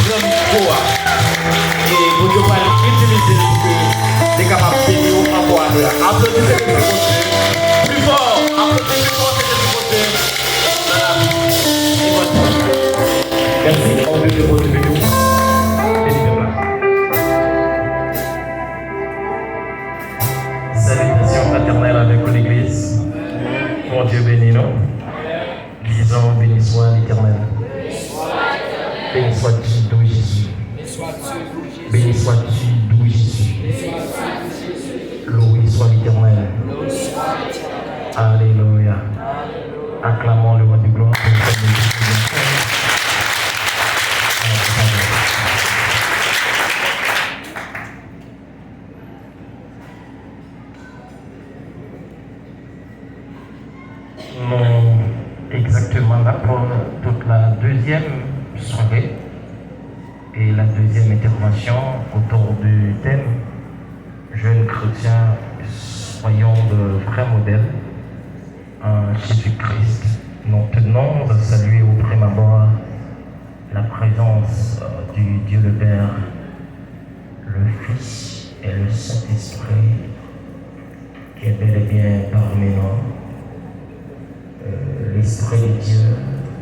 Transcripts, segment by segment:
grand micro. Et pour que vous utiliser pour que les capables de bénir encore à nous. Applaudissez le côté. Plus fort. Applaudissez plus fort que le côté. Merci. On veut le côté de nous. Salutations fraternelles avec l'Église. Mon Dieu béni nous. Disons béni soit l'Éternel. Béni sois-tu d'où Jésus. Béni sois-tu d'où Jésus. Loué soit l'Éternel. Alléluia. Acclamons le roi de gloire. Exactement là pour toute la deuxième soirée et la deuxième intervention autour du thème Jeunes chrétiens, soyons de vrais modèles en Jésus-Christ. Nous tenons à saluer au prime abord la présence du Dieu le Père, le Fils et le Saint-Esprit qui est bel et bien parmi nous. L'Esprit de Dieu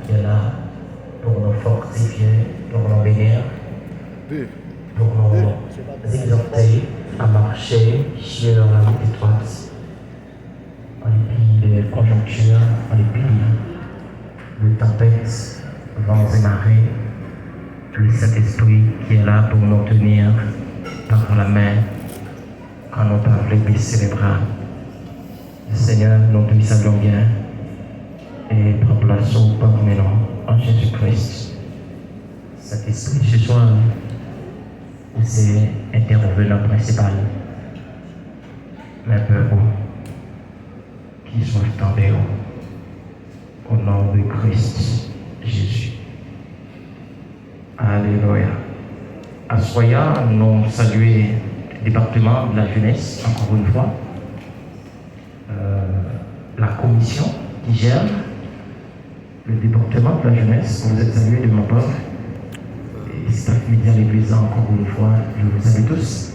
qui est là pour nous fortifier, pour nous bénir, pour nous exhorter à marcher sur la route étroite, en dépit des conjonctures, en dépit de tempêtes, vents et marées. Le Saint-Esprit qui est là pour nous tenir par la main quand nous parlons baisser les bras. Seigneur, nous te saluons bien. Et prends place parmi nous en Jésus-Christ. Cet esprit ce soir, c'est intervenant principal. Mais peu qui soit tendus au nom de Christ Jésus. Alléluia. À Soya, nous saluons le département de la jeunesse, encore une fois, la commission qui gère le département de la jeunesse. Vous êtes salués de ma part. Et staff média l'église, encore une fois, je vous salue tous.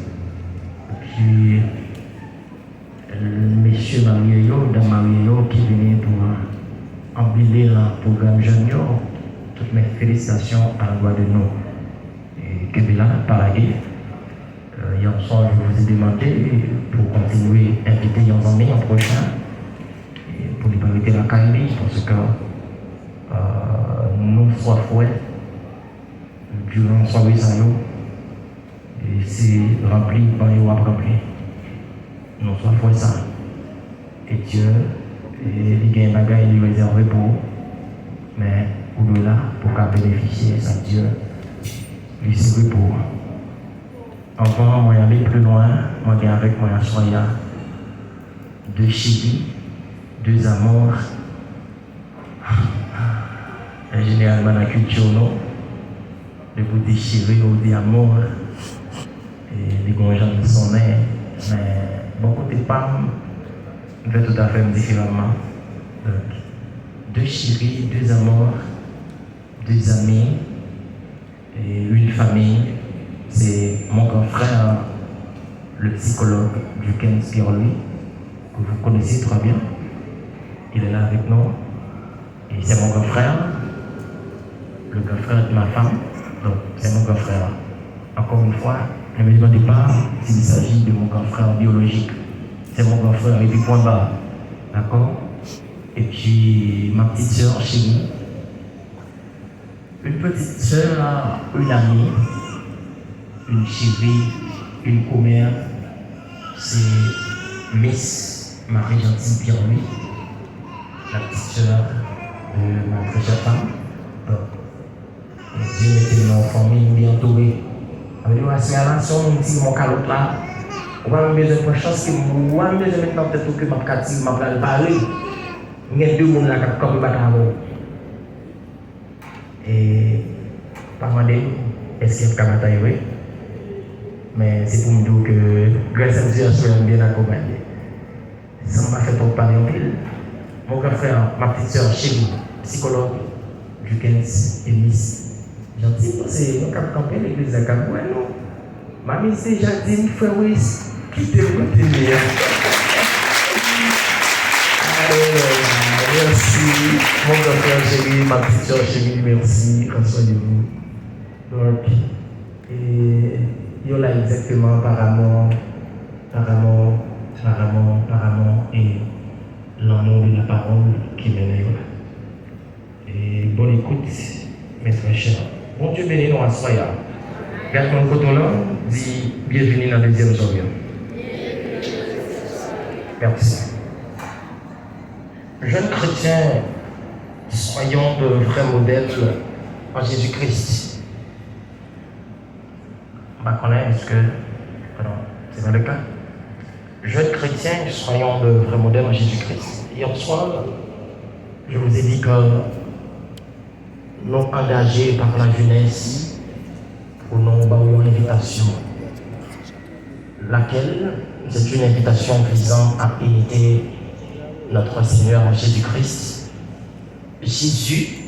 Et puis, messieurs Marieyo, Dame Marieyo, qui venaient pour embellir le programme Jeune, toutes mes félicitations à la gloire de nous. Et Kebila, pareil. Hier soir, je vous ai demandé pour continuer à inviter Yanzami en prochain. Et pour libérer la Kaili, parce que nous soyons fouets durant soirée salon et c'est rempli par les rempli. Nous soyons fouets ça. Et Dieu, il y a un bagage réservé pour vous, mais au-delà, pour qu'à bénéficier de Dieu, il s'est pour vous. Avant, moi aller plus loin, moi viens avec moi à Soya, deux chéris, deux amours. Généralement la culture, de vous déchirer au diamant et les grands gens de son nez, mais beaucoup de femmes fait tout à fait différemment. Donc, deux chéris, deux amours, deux amis et une famille. C'est mon grand frère, le psychologue du Ken Skirley, que vous connaissez très bien. Il est là avec nous. Et c'est mon grand frère, le grand frère de ma femme. Donc, c'est mon grand frère. Encore une fois, ne me demandez pas s'il s'agit de mon grand frère biologique. C'est mon grand frère et puis point bas. D'accord? Et puis, ma petite sœur chérie. Une petite sœur, une amie, une chérie, une commère. C'est Miss Marie-Gentille Pierre-Louis, la petite sœur de ma très chère femme. Donc, Dieu mettait nos familles bien entourées. Avec nous, c'est à la son, mon calotte là. On va me besoin de chance que moi, je vais maintenant peut-être que ma carte, ma place parler. Il y a deux mondes là qui comme le et par demander est-ce qu'il y a un bataille, mais c'est pour me dire que grâce à Dieu, je suis bien accompagné. Ça m'a fait pour parler en ville. Mon grand frère, ma petite soeur chérie, psychologue du 15 et Miss Gentil, c'est nous qui campé l'église de Kaboué, non? Mamie, c'est gentil, frère, oui, quittez le côté mien. Merci, mon grand frère chéri, ma petite soeur chérie, merci, prends soin de vous. Donc, il y a là exactement par amour, et l'amour de la parole qui mène. Et bonne écoute, mes très chers. Bon Dieu bénis nous à soya. Garde mon côté là, dit bienvenue dans la deuxième journée. Merci. Jeunes chrétiens, soyons de vrais modèles en Jésus-Christ. On va connaître, est-ce que. Pardon, c'est pas le cas. Jeunes chrétiens, soyons de vrais modèles en Jésus-Christ. Hier soir, je vous ai dit que nous engagés par la jeunesse pour nous avoir une invitation, laquelle c'est une invitation visant à imiter notre Seigneur Jésus-Christ. Jésus-Christ,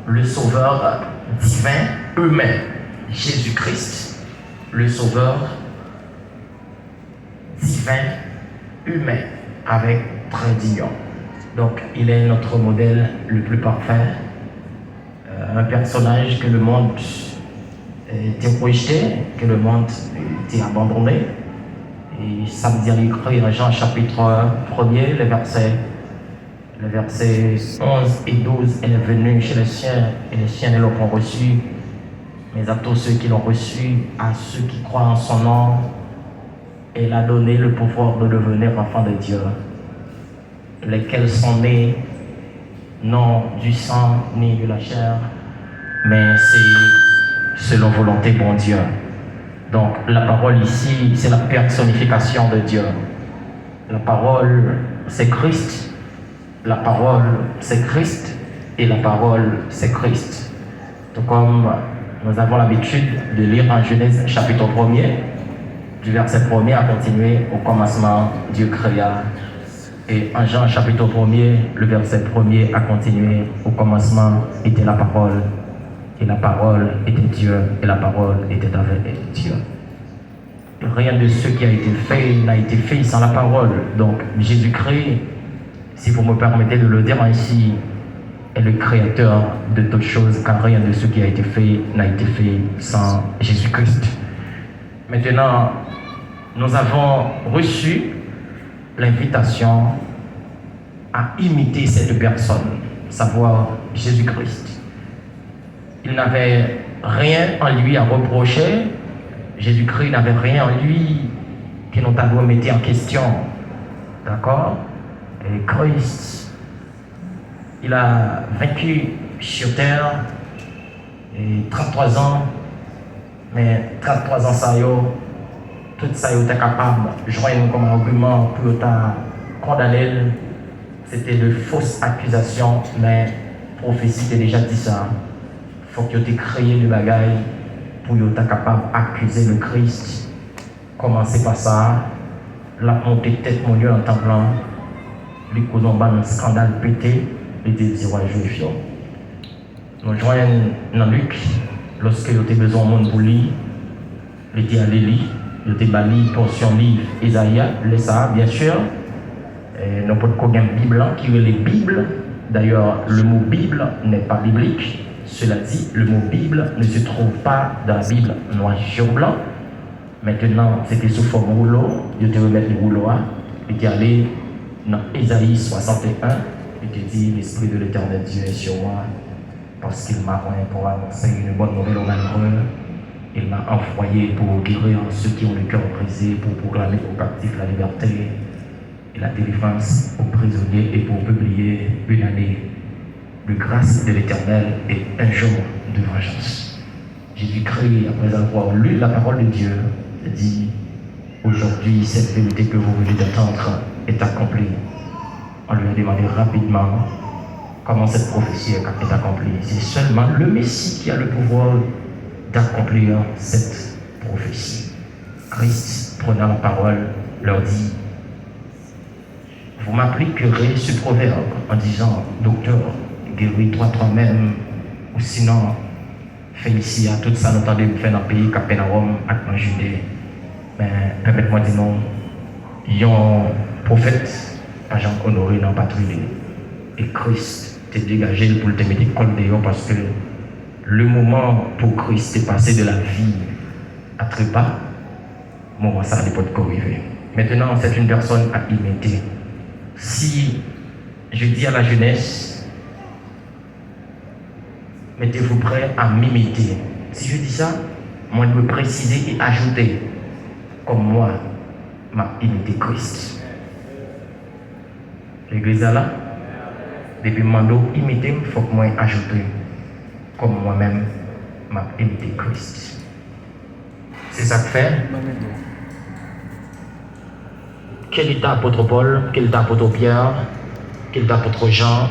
le Sauveur divin humain. Jésus-Christ, le Sauveur divin humain, avec trait d'union. Donc, il est notre modèle le plus parfait, un personnage que le monde était rejeté, que le monde était abandonné. Et samedi, il écrit en Jean chapitre 1er, le verset 11 et 12, elle est venue chez les siens, et les siens ne l'ont pas reçu. Mais à tous ceux qui l'ont reçu, à ceux qui croient en son nom, elle a donné le pouvoir de devenir enfants de Dieu, lesquels sont nés non du sang ni de la chair, mais c'est selon volonté bon Dieu. Donc la parole ici, c'est la personnification de Dieu. La parole, c'est Christ. La parole, c'est Christ. Et la parole, c'est Christ. Tout comme nous avons l'habitude de lire en Genèse chapitre 1er, du verset 1er à continuer au commencement, Dieu créa. Et en Jean chapitre 1er, le verset 1er à continuer au commencement était la parole. Et la parole était Dieu, et la parole était avec Dieu. Rien de ce qui a été fait n'a été fait sans la parole. Donc Jésus-Christ, si vous me permettez de le dire ainsi, est le créateur de toutes choses, car rien de ce qui a été fait n'a été fait sans Jésus-Christ. Maintenant, nous avons reçu l'invitation à imiter cette personne, savoir Jésus-Christ. Il n'avait rien en lui à reprocher. Jésus-Christ n'avait rien en lui que nous devons mettre en question. D'accord? Et Christ, il a vécu sur terre et 33 ans, mais 33 ans ça y est, tout ça y était capable de joindre comme argument pour condamner. C'était de fausses accusations, mais prophétie t'a déjà dit ça. Il faut que tu aies créé le bagaille pour être capable d'accuser le Christ. Commencez par ça. La montée de tête, mon Dieu, en temps blanc. Les causes en bas, un scandale pété, les désirs à juif. Nous joignons dans Luc, lorsque vous avez besoin de monde pour lire, il était allé lire, il était bali portion livre Isaïe, les ça, bien sûr. Nous pouvons pas une Bible qui est les Bibles. D'ailleurs, le mot Bible n'est pas biblique. Cela dit, le mot Bible ne se trouve pas dans la Bible noir sur blanc. Maintenant, c'était sous forme rouleau. Je te remets le rouleau. Il était allé dans Ésaïe 61. Il te dit, l'Esprit de l'Éternel Dieu est sur moi, parce qu'il m'a envoyé pour annoncer une bonne nouvelle aux malheureux. Il m'a envoyé pour guérir ceux qui ont le cœur brisé, pour proclamer aux captifs la liberté et la délivrance aux prisonniers, et pour publier une année de grâce de l'Éternel et un jour de vengeance. Jésus-Christ, après avoir lu la parole de Dieu, dit: aujourd'hui, cette vérité que vous venez d'entendre est accomplie. On lui a demandé rapidement comment cette prophétie est accomplie. C'est seulement le Messie qui a le pouvoir d'accomplir cette prophétie. Christ, prenant la parole, leur dit: vous m'appliquerez ce proverbe en disant: docteur, guéris-toi toi-même ou sinon, fait ici à tout ça, nous entendons faire dans le pays, Capernaum, en Judée. Mais permettez-moi de dire non, il y a un prophète, pas Jean honoré dans la patrie, et Christ t'est dégagé pour te mettre contre dehors parce que le moment pour Christ est passé de la vie à trépas, moment ça n'est pas de arriver. Maintenant, c'est une personne à imiter. Si je dis à la jeunesse, mettez-vous prêt à m'imiter. Si je dis ça, moi je veux préciser et ajouter, comme moi, m'a imité Christ. L'église est là, depuis mando imiter, il faut que moi ajoute, comme moi-même, m'a imité Christ. C'est ça que fait. Quel est l'apôtre Paul, quel est l'apôtre Pierre, quel est l'apôtre Jean,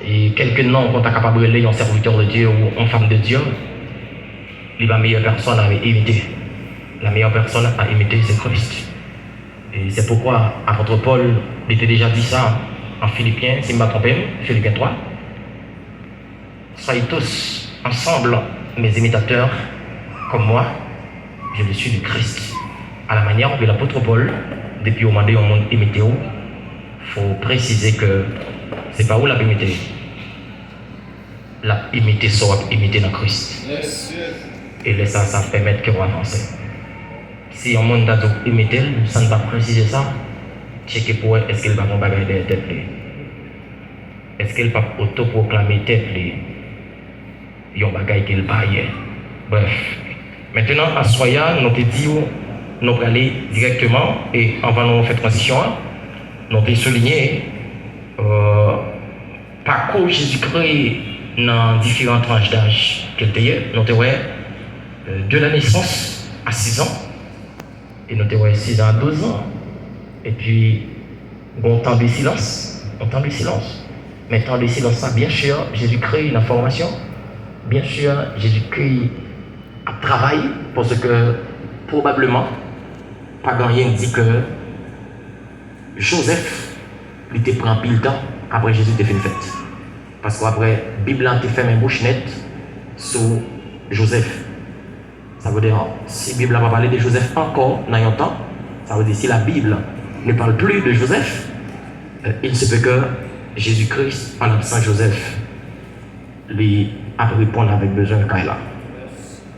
et quelques noms qu'on est capable de lire en serviteur de Dieu ou en femme de Dieu, la meilleure personne à imiter. La meilleure personne à imiter, c'est Christ. Et c'est pourquoi l'apôtre Paul était déjà dit ça en Philippiens, si je ne me trompe pas, Philippiens 3. Soyez tous ensemble mes imitateurs, comme moi, je le suis du Christ. À la manière de l'apôtre Paul, depuis au moment où on imite, il faut préciser que ce n'est pas où la imiter. La imiter soit imiter dans Christ. Et là, ça permet que vous avancez. Si on monde a imité, ça ne va pas préciser ça. Checker pour est-ce qu'il va pas bagarre de tête. Est-ce qu'il va autoproclamer tête. Il y a un bagage qu'il paye. Bref. Maintenant, à Soya, nous te dit, nous allons aller directement et avant de faire transition, nous allons souligner parcours Jésus-Christ dans différentes tranches d'âge qu'il était. Nous avons de la naissance à 6 ans, et nous avons 6 ans à 12 ans, et puis on temps de silence, Mais temps de silence, ça, bien sûr, Jésus-Christ dans la formation, bien sûr, Jésus-Christ a travaillé, parce que probablement, pas rien dit que Joseph lui était pris un pile temps après Jésus était fait une fête. Parce qu'après, la Bible a fait une bouche nette sur Joseph. Ça veut dire, si la Bible n'a pas parlé de Joseph encore dans un temps, ça veut dire si la Bible ne parle plus de Joseph, il se peut que Jésus-Christ, en absent Joseph, lui a répondre avec besoin de Kaila.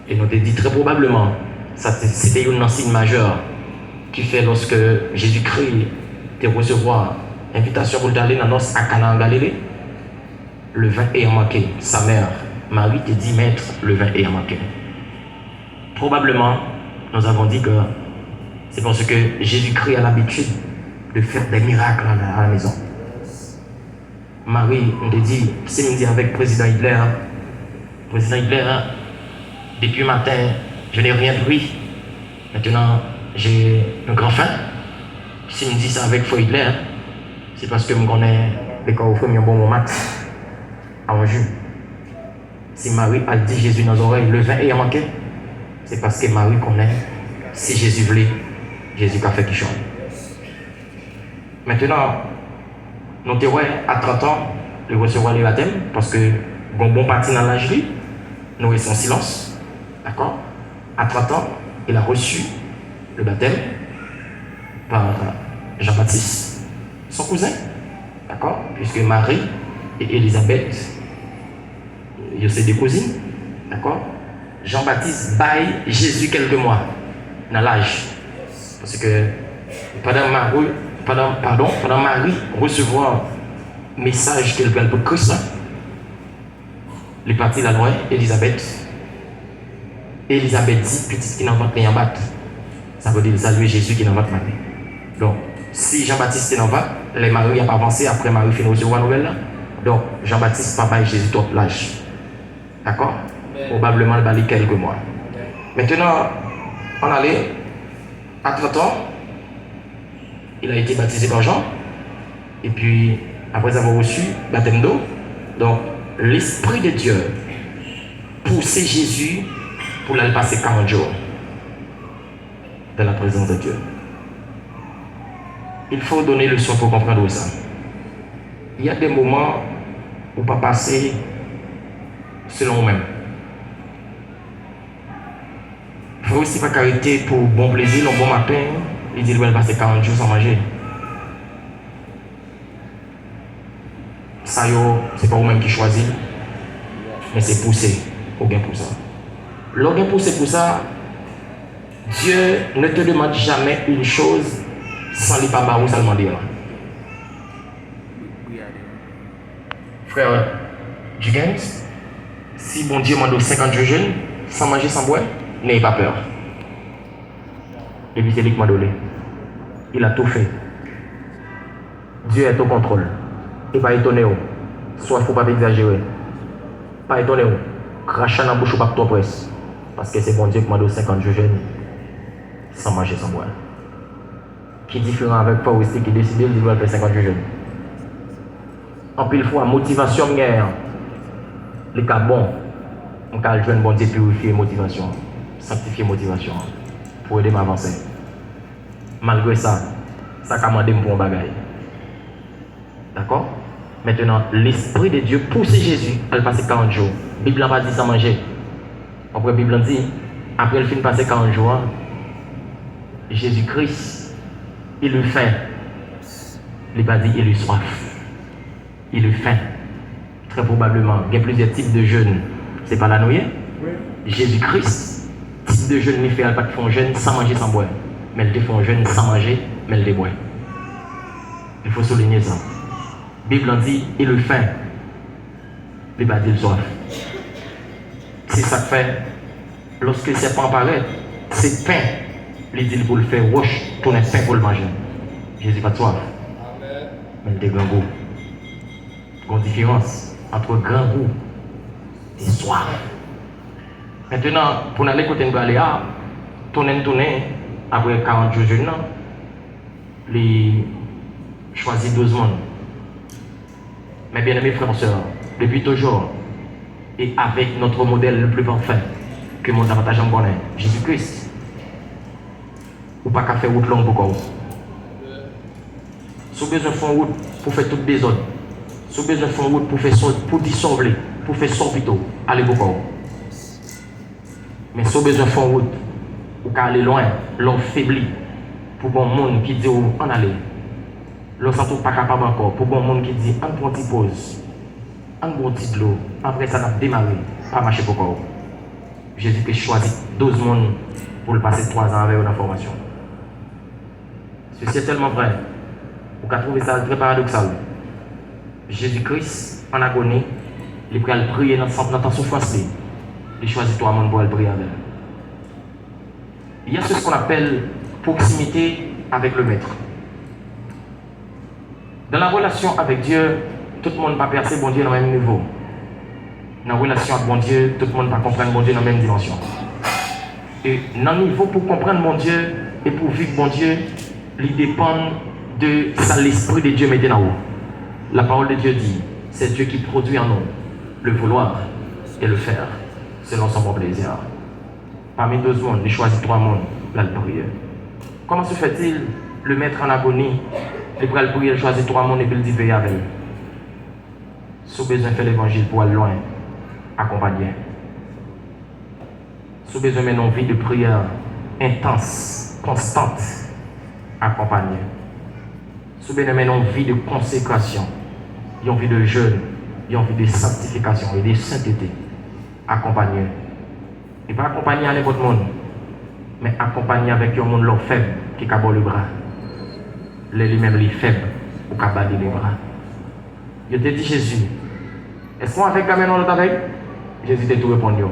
Et nous avons dit très probablement, c'était un signe majeur qui fait lorsque Jésus-Christ te recevoir invitation pour aller dans nos à Cana en Galilée, le vin est manqué. Sa mère, Marie, te dit maître, le vin est manqué. Probablement, nous avons dit que c'est parce que Jésus-Christ a l'habitude de faire des miracles à la maison. Marie, on te dit, c'est midi avec le président Hitler. Président Hitler, depuis le matin, je n'ai rien pris. Maintenant, j'ai un grand faim. Si je me dis ça avec Feu Hitler, c'est parce que je connais les corps au feu, mais un bon moment en jus. Si Marie a dit Jésus dans les oreilles, le vin est manqué, c'est parce que Marie connaît, si Jésus voulait, Jésus a fait quelque chose. Maintenant, nous te à 30 ans, de recevoir le baptême, parce que bon parti dans l'âge, nous restons en silence. D'accord? À 30 ans, il a reçu le baptême par Jean-Baptiste, son cousin. D'accord? Puisque Marie et Élisabeth, ils sont des cousines. D'accord? Jean-Baptiste baille Jésus quelques mois dans l'âge. Parce que pendant Marie recevoir le message qu'elle veut pour Christ, les parties de la loi, Élisabeth dit, petite qui n'en va rien battre. Ça veut dire saluer Jésus qui n'en va pas. Donc, si Jean-Baptiste n'en va, les Marie n'ont pas avancé, après Marie finit recevoir la nouvelle. Donc, Jean-Baptiste, papa et Jésus, tout l'âge. D'accord? Probablement, il va aller quelques mois. Maintenant, on allait à 30 ans. Il a été baptisé par Jean. Et puis, après avoir reçu baptême d'eau, donc l'Esprit de Dieu poussait Jésus pour aller passer 40 jours dans la présence de Dieu. Il faut donner le son pour comprendre ça. Il y a des moments où on peut passer selon vous-même. Il faut aussi pas arrêter pour bon plaisir, le bon matin, il dit qu'il va passer 40 jours sans manger. Ça, c'est pas vous-même qui choisit, mais c'est poussé au gain pour ça. Le gain poussé pour ça, Dieu ne te demande jamais une chose sans lui pas barou seulement dire. Frère Jugans, si bon Dieu m'a donné 50 jours jeunes, sans manger, sans boire, n'ayez pas peur. Et puis c'est lui qui m'a donné. Il a tout fait. Dieu est au contrôle. Et pas étonné. Soit il ne faut pas exagérer. Pas étonné. Crachat dans la bouche ou pas toi presse. Parce que c'est bon Dieu qui m'a donné 50 jours jeunes, sans manger, sans boire. Qui est différent avec Fawesti qui décide de faire 50 jours jeunes. En pile fois, motivation guerre. Les cas bons. On peut jouer un bon Dieu purifier motivation. Sanctifier motivation. Pour aider m'avancer. Malgré ça, ça a commandé pour un bagage. D'accord? Maintenant, l'Esprit de Dieu pousse Jésus à passer 40 jours. La Bible n'a pas dit sans manger. Après, la Bible dit, après le fin de passer 40 jours, Jésus-Christ, il eut faim. Il n'a pas dit il eut soif. Il eut faim. Très probablement. Il y a plusieurs types de jeûnes. C'est pas la noyer? Oui. Jésus-Christ, type de jeûne, il fait pas de fond jeûne sans manger, sans boire. Mais il fait un jeûne sans manger, mais il déboire. Il faut souligner ça. La Bible dit il eut faim. Il n'a pas dit il soif. C'est ça que fait. Lorsque le serpent apparaît, c'est pain. Il dit pour le faire roche, tourner pain pour le manger. Jésus pas de soif. Mais il a grand goût. Il y a une différence entre grand goût et soif. Maintenant, pour aller côté de Galéa, tourner, après 40 jours, il choisit 12 mondes. Mais bien aimés frères et sœurs, depuis toujours, et avec notre modèle le plus parfait que mon avantage en connaît, Jésus-Christ, ou pas qu'à faire route longue pour quoi. Si vous avez besoin de faire route pour faire toute désordre, si vous avez besoin de faire route pour dissolver, pour faire sortir, allez beaucoup. Mais si vous avez besoin de faire route pour aller loin, l'on faiblit, pour bon monde qui dit on aller. L'on ne sent pas capable encore, pour bon monde qui dit on prend une petite pause, on prend une petite l'eau, après ça on a démarré, pas marcher pour quoi. Jésus-Christ choisit 12 mondes pour le passer 3 ans avec une formation. Ceci est tellement vrai. Vous pouvez trouver ça très paradoxal. Jésus-Christ, en agonie, il est prêt à le prier dans sa souffrance. Il choisit 3 mondes pour le prier avec. Il y a ce qu'on appelle proximité avec le Maître. Dans la relation avec Dieu, tout le monde ne peut pas percer bon Dieu dans le même niveau. Dans la relation avec bon Dieu, tout le monde ne peut pas comprendre bon Dieu dans la même dimension. Et dans le niveau pour comprendre mon Dieu et pour vivre bon Dieu, il dépend de ça, l'Esprit de Dieu mettait en haut. La parole de Dieu dit, c'est Dieu qui produit en nous le vouloir et le faire selon son bon plaisir. Parmi 12 mondes, il choisit 3 mondes, là le prier. Comment se fait-il le mettre en agonie, il prend le prier, il choisit 3 mondes et puis il dit veille avec lui. Si vous avez besoin de faire l'évangile pour aller loin, accompagner. Si vous avez besoin d'une vie de prière intense, constante, accompagner. Si vous avez besoin d'une vie de consécration, une vie de jeûne, une vie de sanctification et de sainteté, accompagner. Et pas accompagner avec votre monde, mais accompagner avec un monde faible qui a le bras. Lui-même, les faibles, ou qui a les bras. Je te dis Jésus, est-ce qu'on a fait quand même l'autre avec? Jésus t'a tout répondu.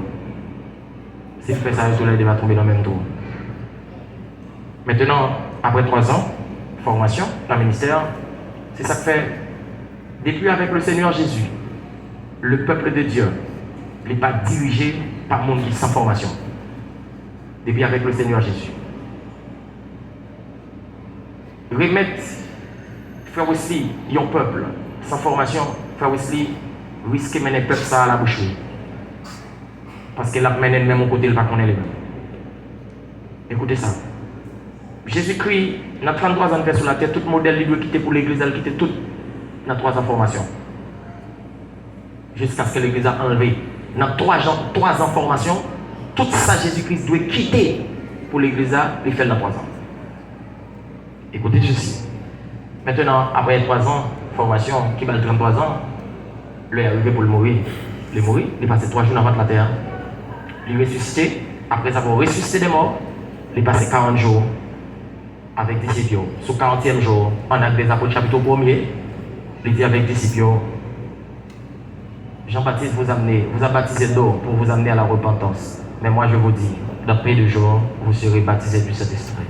Si tu fais ça, il va tomber dans le même tour. Maintenant, après 3 ans, formation dans le ministère, c'est ça que fait. Depuis avec le Seigneur Jésus, le peuple de Dieu n'est pas dirigé par monde qui sans formation. Depuis avec le Seigneur Jésus. Remettre, faire aussi un peuple sans formation, faire aussi risquer de mener le peuple ça à la boucherie. Parce qu'il a mené même au côté, il ne va pas connaître les mêmes. Écoutez ça. Jésus-Christ, dans 33 ans sur la terre, tout modèle il doit quitter pour l'église, il quitte tout dans 3 ans de formation. Jusqu'à ce que l'église a enlevé dans 3 ans de formation, tout ça Jésus-Christ doit quitter pour l'église et faire dans 3 ans. Écoutez ceci. Maintenant, après 3 ans de formation, qui va 33 ans, lui est arrivé pour le mourir. Il est mort, il est passé 3 jours avant la terre. Il est ressuscité. Après avoir ressuscité des morts, il est passé 40 jours avec des disciples. Sur 40e jour, en Actes des Apôtres, chapitre 1er, il dit avec des disciples, Jean-Baptiste vous a baptisé d'eau pour vous amener à la repentance. Mais moi je vous dis, dans peu de jours, vous serez baptisés du Saint-Esprit.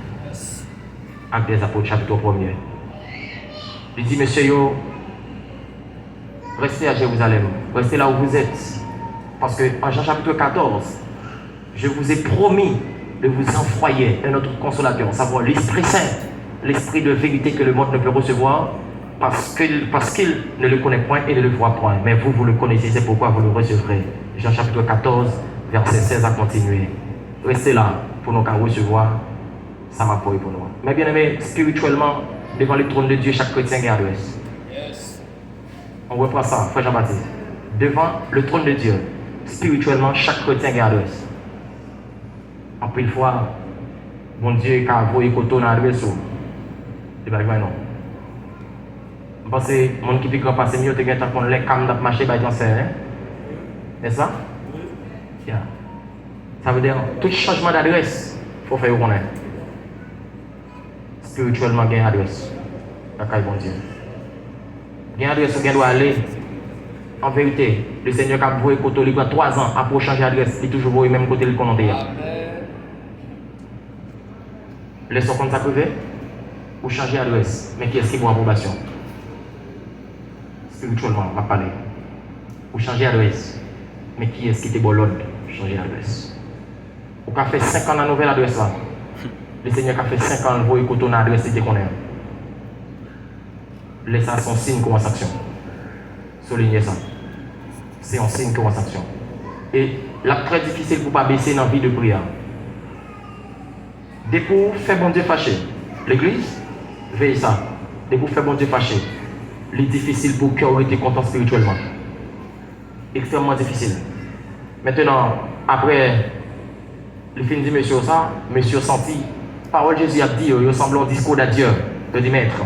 Actes des Apôtres, chapitre 1er. Il dit, monsieur, restez à Jérusalem, restez là où vous êtes. Parce que en Jean chapitre 14, je vous ai promis de vous envoyer un autre consolateur, à savoir l'Esprit Saint, l'Esprit de vérité que le monde ne peut recevoir, parce qu'il ne le connaît point et ne le voit point. Mais vous le connaissez, c'est pourquoi vous le recevrez. Jean chapitre 14, verset 16 à continuer. Restez là pour nous recevoir. Ça m'a pour nous. Mais bien aimé, spirituellement, devant le trône de Dieu, chaque chrétien est adresse. On reprend ça, frère Jean-Baptiste. Devant le trône de Dieu, spirituellement, chaque chrétien est adresse. En plus, une fois, bon Dieu, quand vous écoutez dans l'adresse, c'est pas vrai, non. Je pense que les gens qui vivent passer mieux, c'est qu'on les cam dans marché, bah, c'est ça? Yeah. Ça veut dire, tout changement d'adresse, il faut faire connaître. Spirituellement, il y a une adresse. La caille, bon Dieu. Il y a une adresse où on doit aller. En vérité, le Seigneur a voué côté il 3 ans après changer d'adresse, il est toujours voué même côté le connaît. Laissons comme ça privé ou changer d'adresse. Mais qui est-ce qui vaut approbation? Spirituellement, on va parler. Ou changer d'adresse. Mais qui est-ce qui te bolonne changer d'adresse? Ou qu'a fait 5 ans la nouvelle adresse là? Le Seigneur a fait 5 ans, il voit que ton adresse était qu'on est. Laissez son signe comme action. Soulignez ça. C'est un signe comme action. Et la très difficile pour ne pas baisser dans la vie de prière. Dès pour faire bon Dieu fâché, l'église, veille ça. Dès pour faire bon Dieu fâché, c'est difficile pour cœur être content spirituellement. Extrêmement difficile. Maintenant, après, le film dit monsieur ça, monsieur senti. Parole Jésus a dit, il ressemble au discours d'adieu, de dire maître,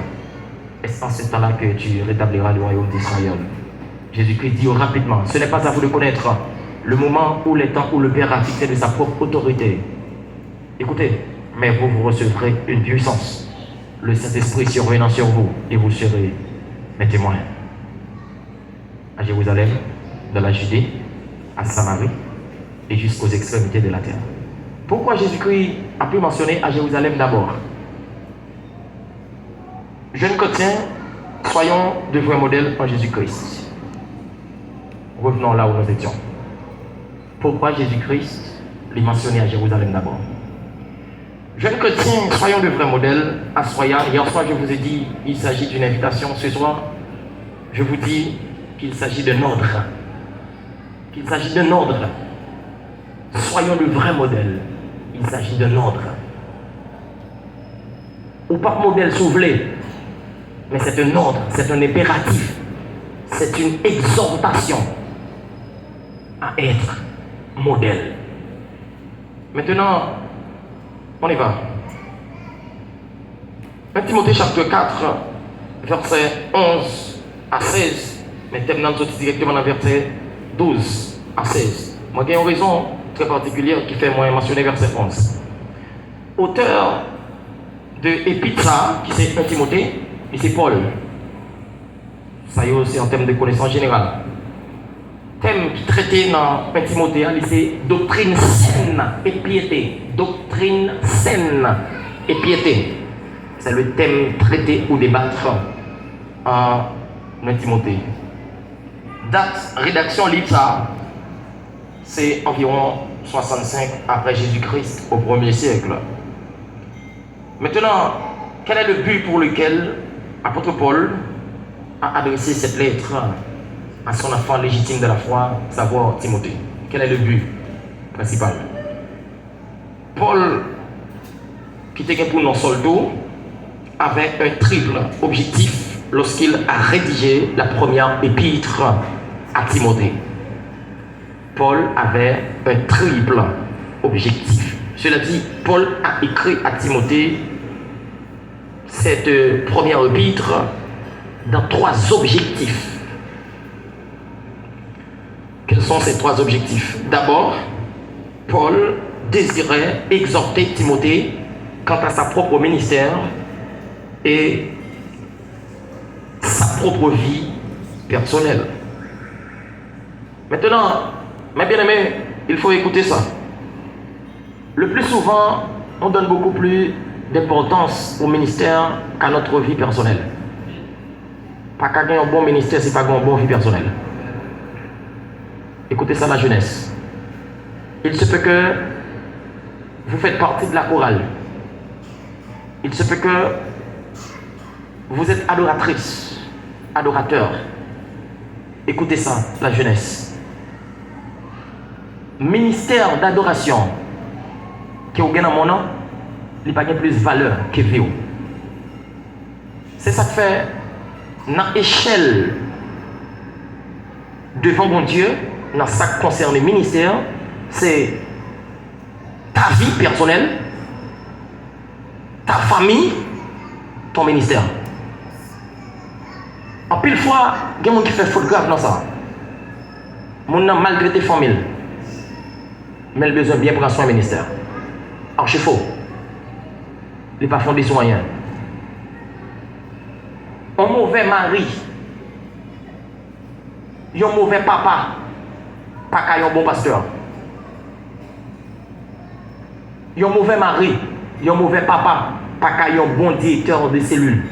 est-ce en ce temps-là que tu rétabliras le royaume d'Israël? Jésus-Christ dit rapidement, ce n'est pas à vous de connaître le moment ou le temps où le Père a fixé de sa propre autorité. Écoutez, mais vous recevrez une puissance. Le Saint-Esprit survenant sur vous et vous serez mes témoins. À Jérusalem, dans la Judée, à Samarie et jusqu'aux extrémités de la terre. Pourquoi Jésus-Christ a pu mentionner à Jérusalem d'abord? Jeunes chrétiens, soyons de vrais modèles en Jésus-Christ. Revenons là où nous étions. Pourquoi Jésus-Christ l'a mentionné à Jérusalem d'abord? Jeunes chrétiens, soyons de vrais modèles. Assoyons. Hier soir, je vous ai dit, il s'agit d'une invitation. Ce soir, je vous dis qu'il s'agit d'un ordre. Qu'il s'agit d'un ordre. Soyons de vrais modèles. Il s'agit d'un ordre. Ou pas modèle souvelé, mais c'est un ordre, c'est un impératif, c'est une exhortation à être modèle. Maintenant, on y va. 1 Timothée chapitre 4, verset 11 à 16, mais thème dans directement dans verset 12 à 16. Moi, j'ai une raison très particulière qui fait moi mentionner verset 11. Auteur de Épître, qui c'est 1 Timothée, et c'est Paul. Ça y est aussi en termes de connaissance générale. Thème qui traitait dans 1 Timothée, c'est doctrine saine et piété. Doctrine saine et piété. C'est le thème traité ou débattre en 1 Timothée. Date, rédaction livre ça, c'est environ 65 après Jésus-Christ au 1er siècle. Maintenant, quel est le but pour lequel l'apôtre Paul a adressé cette lettre à son enfant légitime de la foi, savoir Timothée? Quel est le but principal? Paul, qui était pour nos soldats, avait un triple objectif lorsqu'il a rédigé la première épître à Timothée. Paul avait un triple objectif. Cela dit, Paul a écrit à Timothée cette première épître dans 3 objectifs. Quels sont ces 3 objectifs? D'abord, Paul désirait exhorter Timothée quant à sa propre ministère et sa propre vie personnelle. Maintenant, mes bien-aimés, il faut écouter ça. Le plus souvent, on donne beaucoup plus d'importance au ministère qu'à notre vie personnelle. Pas qu'à gagner un bon ministère, c'est pas gagner une bonne vie personnelle. Écoutez ça, la jeunesse. Il se peut que vous faites partie de la chorale. Il se peut que vous êtes adoratrice, adorateur. Écoutez ça, la jeunesse. Ministère d'adoration qui est au gain dans mon nom, il n'y a pas plus de valeur que vie. C'est ça que fait dans l'échelle devant mon Dieu, dans ce qui concerne le ministère, c'est ta vie personnelle, ta famille, ton ministère. En pile fois, il y a des gens qui font faute grave dans ça. Mon a maltraité la famille, mais il a besoin de bien prendre soin du ministère. Alors, c'est faux. Il n'est pas fondé sur rien. Un mauvais mari, un mauvais papa, pas qu'un bon pasteur. Un mauvais mari, un mauvais papa, pas qu'un bon directeur de cellule.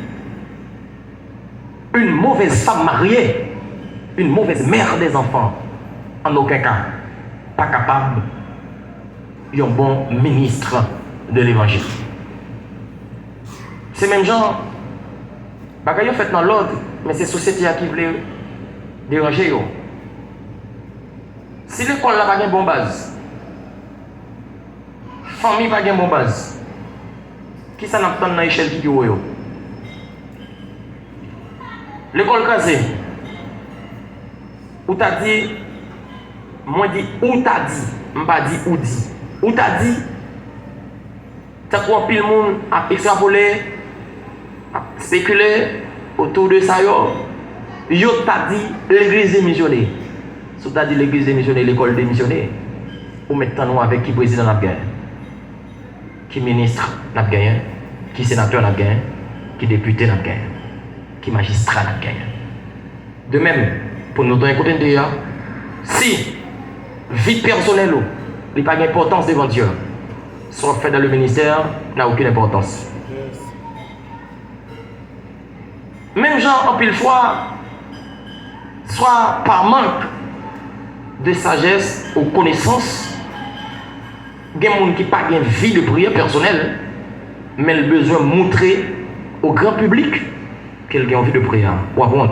Une mauvaise femme mariée, une mauvaise mère des enfants, en aucun cas, pas capable d'un bon ministre de l'évangile. Ces mêmes gens, ils ont fait dans l'ordre, mais c'est la société qui voulait déranger. Si l'école n'a pas de bonne base, la famille n'a pas de bonne base, qui ça n'a pas dans l'échelle qui est? L'école casée, où t'as dit, moi dit où t'as dit, je pas dit où dit. Où t'as dit, t'as quoi pile monde a extrapolé, a spéculé autour de ça yo t'as dit l'église démissionnée. Si t'as dit l'église démissionnée, l'école démissionnée, ou maintenant avec qui président n'a gagné, qui ministre n'a gagné, qui sénateur n'a gagné, qui député n'a gagné, qui magistrat n'a gagné. De même, pour nous donner côté de si vie personnelle n'a pas d'importance devant Dieu, soit fait dans le ministère n'a aucune importance. Même gens en pile fois, soit par manque de sagesse ou connaissance, il y a des gens qui n'ont pas de vie de prière personnelle, mais le besoin de montrer au grand public qu'ils ont envie de prière. Ou avant.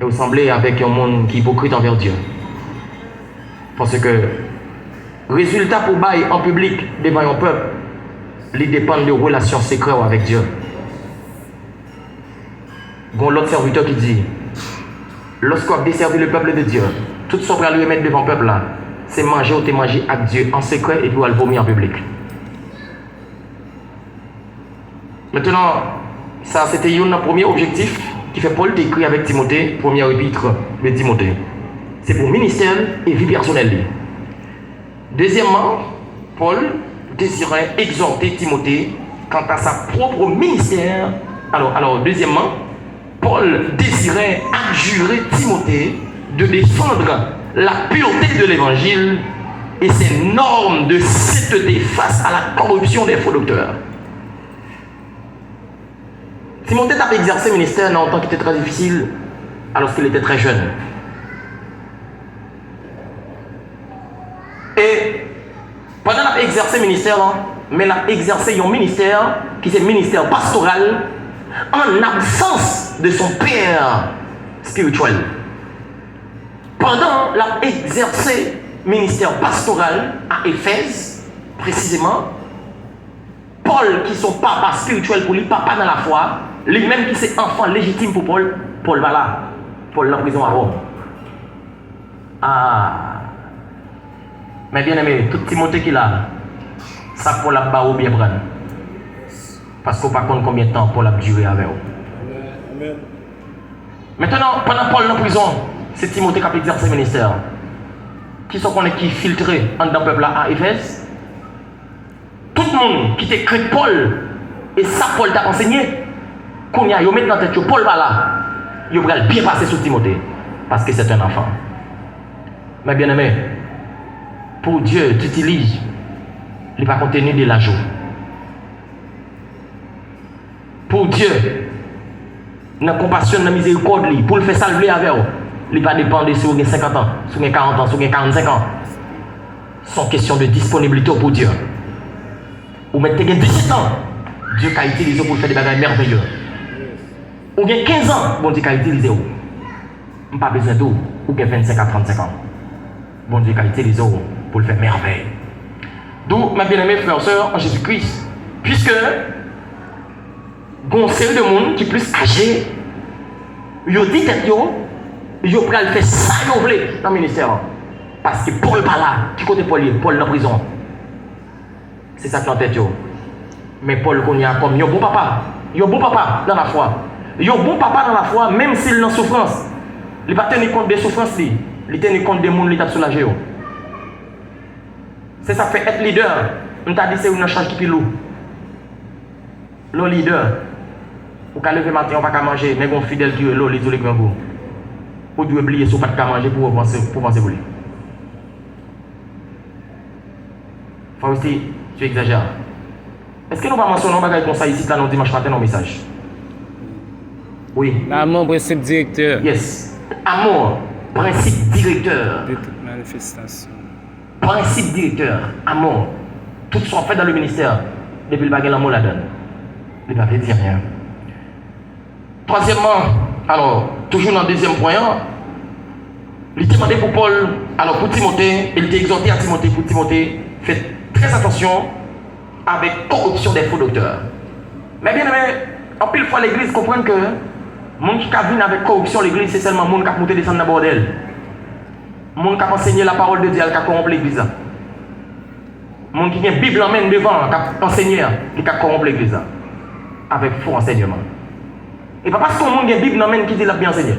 Et vous semblez avec un monde qui est hypocrite envers Dieu. Parce que résultat pour bailler en public devant un peuple, il dépend de relations secrètes avec Dieu. Il y a l'autre serviteur qui dit, lorsqu'on a desservi le peuple de Dieu, tout ce qu'on va lui mettre devant le peuple là, c'est manger ou te manger avec Dieu en secret et puis on va le vomir en public. Maintenant, ça c'était un premier objectif qui fait Paul d'écrire avec Timothée, premier épître de Timothée. C'est pour ministère et vie personnelle. Deuxièmement, Paul désirait exhorter Timothée quant à sa propre ministère. Alors deuxièmement, Paul désirait adjurer Timothée de défendre la pureté de l'évangile et ses normes de sainteté face à la corruption des faux docteurs. Timothée a exercé le ministère dans un temps qui était très difficile alors qu'il était très jeune. Et pendant qu'il a exercé le ministère, mais il a exercé un ministère qui est le ministère pastoral en absence de son père spirituel. Pendant qu'il a exercé le ministère pastoral à Éphèse, précisément, Paul, qui est son papa spirituel pour lui, papa dans la foi, lui-même qui est enfant légitime pour Paul, Paul va là, Paul est en prison à Rome. Ah. Mais bien aimé, tout Timothée qu'il a, ça pour la barre ou bien prendre. Parce qu'on ne sait pas combien de temps Paul a duré avec vous. Amen. Maintenant, pendant Paul dans la prison, c'est Timothée qui a exercé le ministère. Qui sont qui filtré en dans le peuple à Éphèse? Tout le monde qui t'écrit Paul, et ça Paul t'a enseigné, qu'on y a, met dans la tête, Paul va là, il va bien passer sur Timothée, parce que c'est un enfant. Mais bien aimé, pour Dieu, tu utilises, il va contenir de l'ajout. Pour Dieu, dans la compassion, dans la miséricorde, pour le faire salver avec vous, il ne va pas dépendre si vous avez 50 ans, si vous avez 40 ans, si vous avez 45 ans. C'est une question de disponibilité pour Dieu. Ou mettez 17 ans, Dieu a utilisé pour faire des bagages merveilleux. Ou bien 15 ans, bon Dieu a utilisé. On n'a pas besoin d'eau. Ou bien 25 à 35 ans. Bon Dieu a utilisé pour le faire merveille. D'où, mes bien-aimés frères et sœurs en Jésus-Christ, puisque il y a une série de monde qui est plus âgé, ils ont dit que ils ont fait ça qu'ils voulaient dans le ministère. Parce que Paul n'est pas là, qui côté Paul est dans la prison. C'est ça qui est en tête. Mais Paul, il y a comme un bon papa. Il y a un bon papa dans la foi. Il y a un bon papa dans la foi, même s'il est en souffrance. Il ne va pas tenir compte des souffrances. Il tient compte des gens qui sont soulagés. C'est ça qui fait être leader. On t'a dit que c'est une charge qui est lourde. Le leader, vous pouvez lever le matin, on ne va pas manger, mais vous êtes fidèle qui est là, les grand goût. Vous devez oublier ce que vous ne pouvez pas manger pour penser vous. Faut aussi, tu exagères. Est-ce que nous allons mentionner un bagage comme ça ici, là, dimanche matin, dans le message? Oui. L'amour, principe directeur. Yes. Amour, principe directeur. De toute manifestation. Principe directeur, amour. Tout soit fait dans le ministère. Depuis le bagage, l'amour la donne. Il ne va pas dire rien. Troisièmement, alors, toujours dans le deuxième point, il demandé pour Paul, alors pour Timothée, il t'a exhorté à Timothée, pour Timothée, faites très attention avec corruption des faux docteurs. Mais bien aimé, en pile fois l'église comprend que les gens qui viennent avec corruption l'église, c'est seulement les gens qui ont monté descendre dans le bordel. Les gens qui ont enseigné la parole de Dieu, qui ont corrompu l'église. Les gens qui ont une Bible en main devant, qui ont enseigné, qui ont corrompu l'église. Avec faux enseignement. Et pas parce qu'on a une Bible dans la main qui dit la bien enseigné.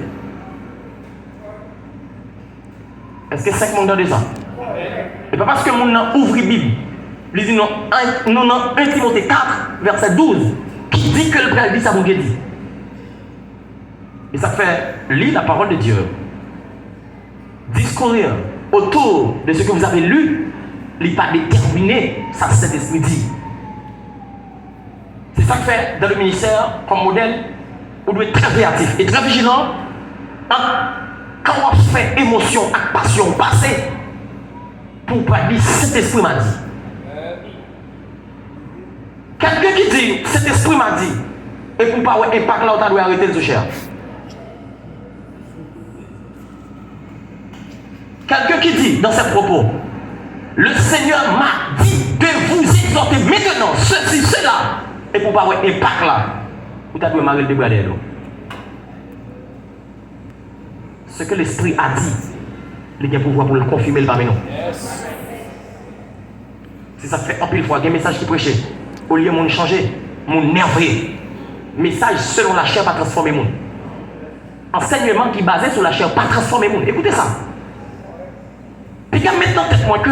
Est-ce que 5 personnes dans ça? Et pas parce que mon a ouvert la Bible, il dit nous dans 1 Timothée 4, verset 12, qui dit que le frère dit ça, mon Dieu dit. Et ça fait lire la parole de Dieu, discourir autour de ce que vous avez lu, il n'est pas déterminé, ça c'est Saint-Esprit dit. C'est ça que fait dans le ministère, comme modèle, on doit être très créatif et très vigilant. Quand on fait émotion et passion passer, pour ne pas dire cet esprit m'a dit. Quelqu'un qui dit cet esprit m'a dit, et pour ne pas avoir un impact là, on doit arrêter de se cher. Quelqu'un qui dit dans ses propos, le Seigneur m'a dit de vous exhorter maintenant, ceci, cela, et pour ne pas avoir un impact là, vous devez marrer le débradé. Ce que l'Esprit a dit, il a pouvoir pour le confirmer le parmi nous. C'est ça fait en pile fois, il y a un message qui prêchait. Au lieu de mon changer, mon nervé. Message selon la chair, pas transformer le monde. Enseignement qui est basé sur la chair, pas transformer le monde. Écoutez ça. Puis quand maintenant, peut-être moi que,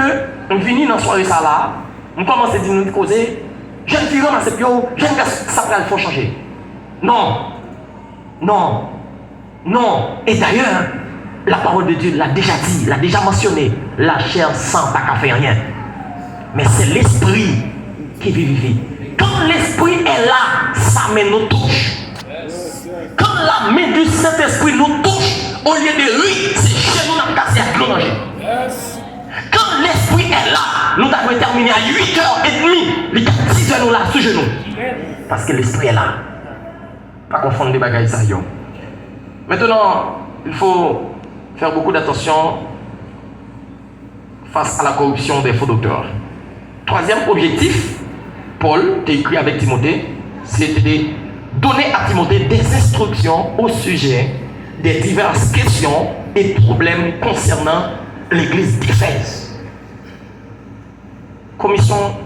on finit dans la soirée ça là, on commence à dire nous causer, je ne fais rien à ce bio, je ne fais ça pour il faut changer. Non. Non. Non. Et d'ailleurs, la parole de Dieu l'a déjà dit, l'a déjà mentionné. La chair sans pas qu'à faire rien. Mais c'est l'esprit qui vivifie. Quand l'esprit est là, sa main nous touche. Quand la main du Saint-Esprit nous touche, au lieu de rire, c'est chez nous qui cassé à clonanger. Quand l'esprit est là, nous devons terminer à 8h30. Les 6 heures nous là, sous genoux. Parce que l'esprit est là. Pas confondre des bagailles ça. Maintenant, il faut faire beaucoup d'attention face à la corruption des faux docteurs. Troisième objectif, Paul t'a écrit avec Timothée, c'était de donner à Timothée des instructions au sujet des diverses questions et problèmes concernant l'église d'Éphèse. Commission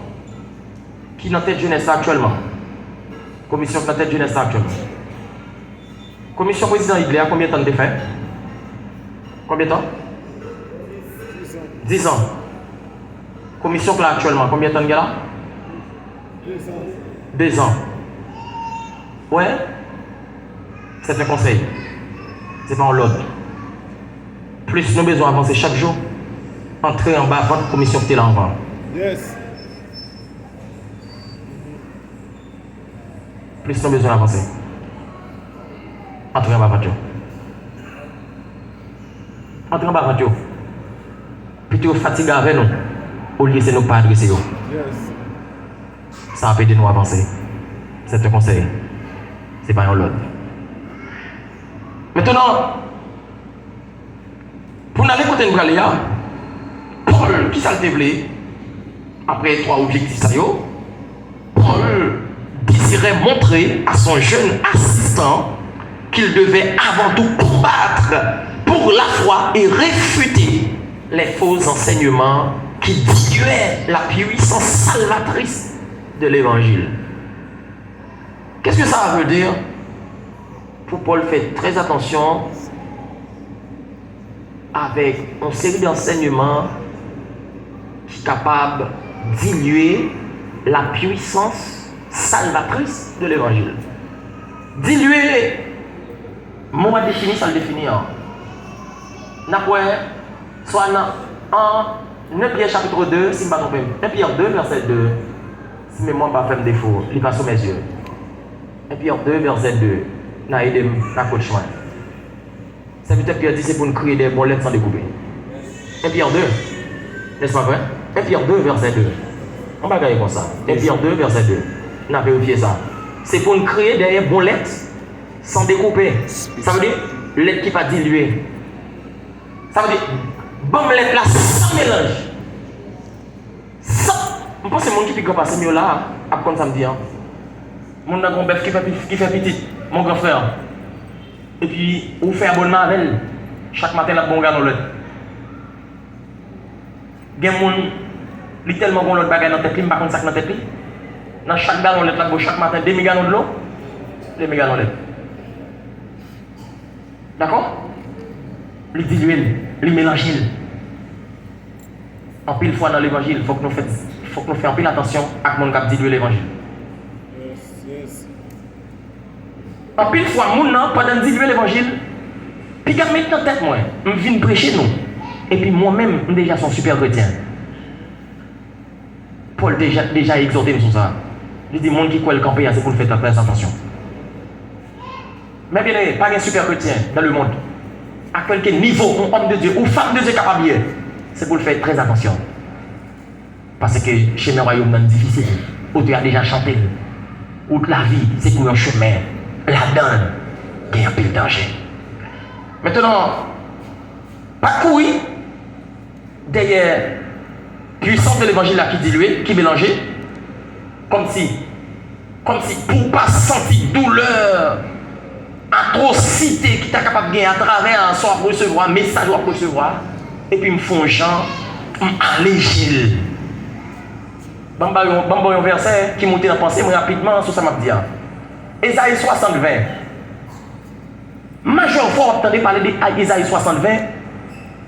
qui est dans tête jeunesse actuellement. Commission qui est dans tête jeunesse actuellement. Commission président Hitler, combien de temps de fait? Combien de temps? 10 ans. Commission là actuellement, combien de temps de là? 2 ans. Ouais? C'est un conseil. C'est pas en l'ordre. Plus nous besoin d'avancer chaque jour, entrer en bas avant la commission qui est là en bas. Yes. Plus nous besoin d'avancer. Entrer en bas radio. Entrer en bas radio. Puis tu es fatigué avec nous. Au lieu de nous pas adresser. Yes. Ça va aider nous à avancer. C'est un conseil. C'est pas un l'autre. Maintenant, pour nous aller côté de Galéa, Paul, qui ça le développe, après 3 objectifs, Paul désirait montrer à son jeune assistant qu'il devait avant tout combattre pour la foi et réfuter les faux enseignements qui diluaient la puissance salvatrice de l'évangile. Qu'est-ce que ça veut dire? Pour Paul, faire très attention avec une série d'enseignements qui sont capables de diluer la puissance salvatrice de l'évangile. Diluer, moi défini, ça le définit. Soit en 9 Pierre chapitre 2, si je ne me trompe pas, 1 Pierre 2, verset 2, si mes mots ne pas fait défaut, il passe sous mes yeux. 1 Pierre 2, verset 2, n'a aidé à côté chemin. Serviteur Pierre dit c'est pour nous créer des bons lettres sans découper. 1 Pierre 2, n'est-ce pas vrai? 1 Pierre 2, verset 2. On va regarder comme ça. 1 Pierre 2, verset 2. On a vérifié ça. C'est pour nous créer des bons lettres sans découper. Ça veut dire lettres qui ne pas diluer. Ça veut dire bonne lettre là sans mélange. Sans. Je pense que c'est le monde qui peut passer mieux là, après ça me dit. Mon grand bœuf qui fait petit, mon grand frère. Et puis, on fait abonnement avec elle. Chaque matin, la bon gars dans l'autre. Il y a des gens qui tellement bon l'autre bagaille dans tête, il pas comme ça dans tête. Dans chaque gars dans l'autre, chaque matin, 2 gallons de l'eau, 2 gallons de l'eau. D'accord? Les diluer, les mélanger. En pile fois dans l'évangile, il faut que nous fassions en pile attention à mon cap diluer l'évangile. En pile fois, mon nom, pendant diluer l'évangile, puis quand je mets dans tête, moi, je viens prêcher nous. Et puis moi-même, je déjà son super chrétien. Paul déjà exhorté sur ça. Il dit, monde qui croit le camper, c'est pour le faire très attention. Mais bien, pas un super chrétien dans le monde. À quel niveau, un homme de Dieu ou femme de Dieu capable, c'est pour le faire très attention. Parce que chez mes royaumes, c'est difficile. Où tu as déjà chanté. Où la vie, c'est pour un chemin. La donne, il y a un pile danger. Maintenant, pas courir derrière puissance de l'évangile là qui diluait, qui mélangeait, comme si pour pas sentir douleur, atrocité qui t'a capable de gagner à travers un soir recevoir, un message à recevoir, et puis me font gens, m'alléger. Bamba un verset qui monte dans la pensée rapidement sur ça m'a dit. Ésaïe 60, 20. Majeure fois, vous entendez parler d'Ésaïe 60, 20.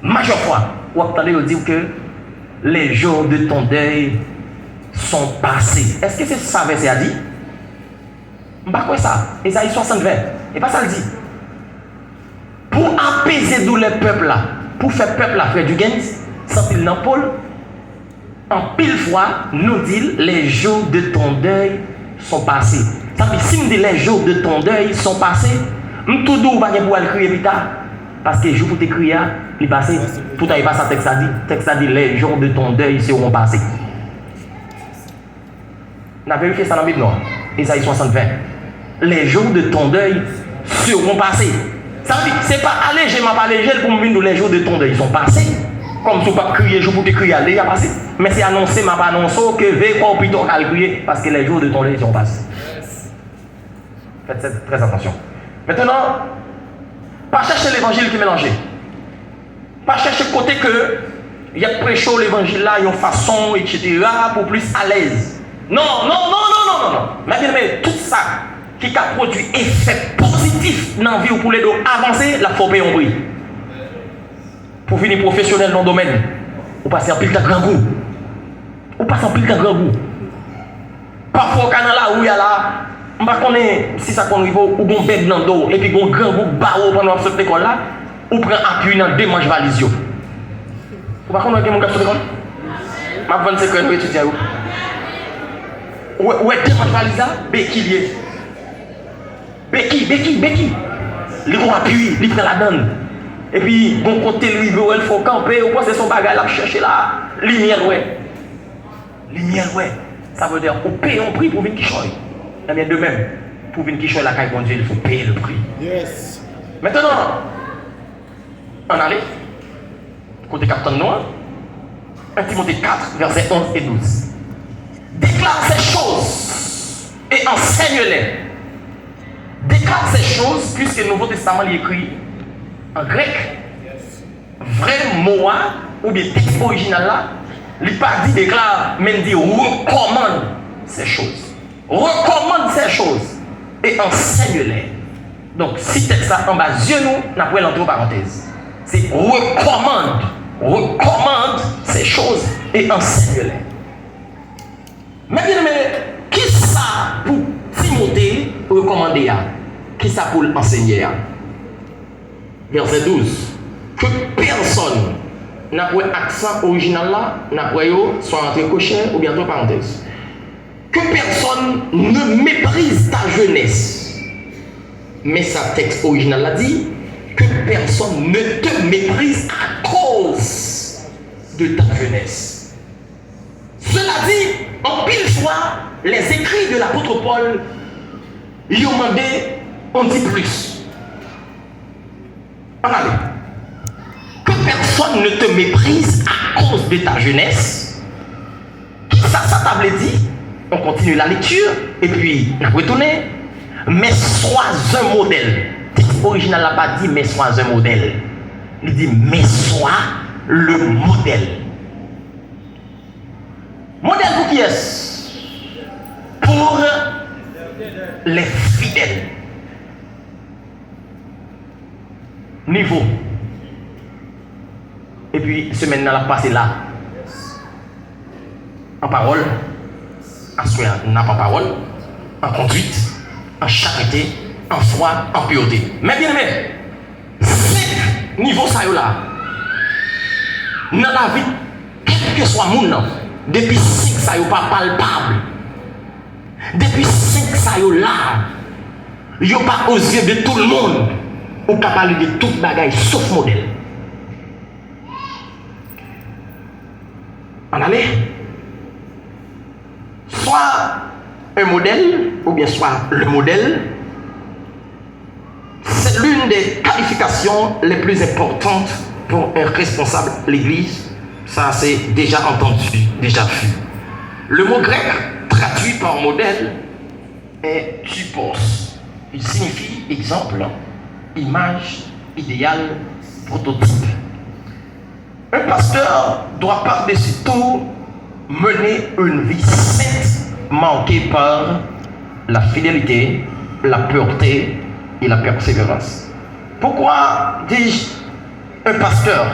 Majeure fois, vous entendez dire que les jours de ton deuil sont passés. Est-ce que c'est ça que verset a dit? Je ne sais pas quoi ça. Ésaïe 60, 20. Et pas ça le dit. Pour apaiser tout le peuple là, pour faire peuple là faire du gain, sans pile dans Paul, en pile fois, nous dit les jours de ton deuil sont passés. Ça veut dire si nous dit les jours de ton deuil sont passés, nous tout doux pas pour aller crier plus tard. Parce que les jours où tu crier, il est passé. Tout à l'heure, ça texte a dit. Texte a dit les jours de ton deuil seront passés. On a vérifié ça dans la Bible, non? Ésaïe 60, 20. Les jours de ton deuil seront passés. Ça veut dire, c'est pas allégé, m'a pas allégé pour me dire les jours de ton deuil sont passés. Comme si on pas crier, je vous dis crier, il y a passé. Mais c'est annoncé, m'a pas annoncé que veille quoi plutôt qu'à crier parce que les jours de ton deuil sont passés. Faites très attention. Maintenant, pas chercher l'évangile qui est mélangé. Pas chercher côté que il y a prêché l'évangile là, une façon, etc. pour plus à l'aise. Non. Mais tout ça qui a produit effet positif dans la vie ou pour les deux avancer, la faut payer un prix. Pour finir professionnel dans le domaine, ou passer en pile de grand goût. Parfois, au canal là où il y a là, je ne sais pas si ça qu'on niveau ou bon bête dans le dos, et puis un grand goût barreau pendant cette école là, ou prend appui dans deux manches valises. Vous ne savez pas mon gars sur l'école? Je vais vous secret, étudiant. Où est deux manches valises là? Béki lié. Béki. Il prend appui, il prend la donne. Et puis, bon côté lui, il faut camper, ou c'est son bagage là, chercher là, lumière, ouais. Ça veut dire, on paye un prix pour venir qui choisit. Eh bien, de même, pour venir qui choisit la caille, bon Dieu, il faut payer le prix. Yes. Maintenant, on allait, côté capitaine noir, 1 Timothée 4, versets 11 et 12. Déclare ces choses et enseigne-les. Déclare ces choses, puisque le Nouveau Testament est écrit en grec. Vrai mot, ou bien texte original là, il pas dit déclare, mais il dit recommande ces choses. Recommande ces choses et enseigne-les. Donc, si texte ça en bas, Dieu nous, n'a pas l'entre parenthèse. C'est recommande ces choses et enseigne-les. Mais qui ça pour Timothée recommander? Qui ça pour enseigner? Verset 12. Que personne n'a pas accent original là, n'a pas soit entre cochon ou bien entre parenthèses. Que personne ne méprise ta jeunesse. Mais sa texte original l'a dit que personne ne te méprise à cause de ta jeunesse. Cela dit, en pile fois, les écrits de l'apôtre Paul, ils ont demandé, on dit plus. En allez. Que personne ne te méprise à cause de ta jeunesse. Ça t'a dit. On continue la lecture et puis on retourne. Mais sois un modèle. Le texte original n'a pas dit mais sois un modèle. Il dit mais sois le modèle. Modèle pour qui est-ce? Pour les fidèles. Niveau. Et puis, semaine là, passé là. En parole, en soin, n'a pas parole, en conduite, en charité, en foi, en pureté. Mais bien aimé, 5 niveaux ça y là. Dans la vie, quel que soit le monde, depuis 5 ça y pas palpable. Depuis 5 ça y là, il n'y a pas aux yeux de tout le monde. On peut parler de tout bagaille sauf modèle. On allait soit un modèle ou bien soit le modèle. C'est l'une des qualifications les plus importantes pour un responsable de l'église. Ça c'est déjà entendu, déjà vu. Le mot grec traduit par modèle est typos. Il signifie exemple, image, idéal, prototype. Un pasteur doit par-dessus tout mener une vie sainte, marquée par la fidélité, la pureté et la persévérance. Pourquoi dis-je un pasteur?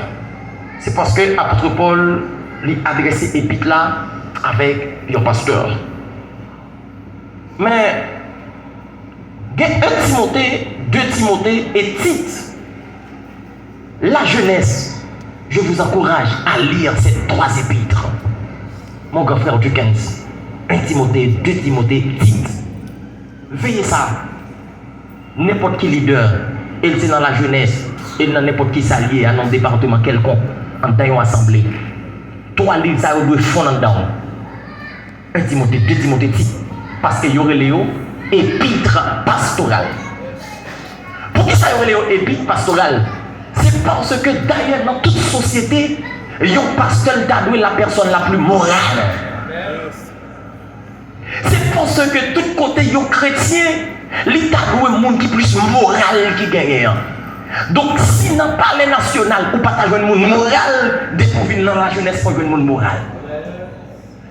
C'est parce que l'apôtre Paul lui a adressé l'épître là avec un pasteur. Mais 1 Timothée, 2 Timothée et Tite, la jeunesse, je vous encourage à lire ces 3 épîtres. Mon grand frère Dukens, 1 Timothée, 2 Timothée, Tite. Veillez ça. N'importe qui leader, il est dans la jeunesse, et dans n'importe qui s'allié à un département quelconque, en dans une assemblée. 3 livres, ça doit fondre dedans. 1 Timothée, 2 Timothée, Tite. Parce que y aurait les épîtres pastorales. Pourquoi ça y aurait les épîtres pastorales? C'est parce que d'ailleurs dans toute société, un pasteur est la personne la plus morale. C'est parce que tout côté un chrétien, l'État est le monde qui est plus moral qui gagne. Donc, si dans le palais national, ou pas un monde moral, découvrir dans la jeunesse, pas un monde moral.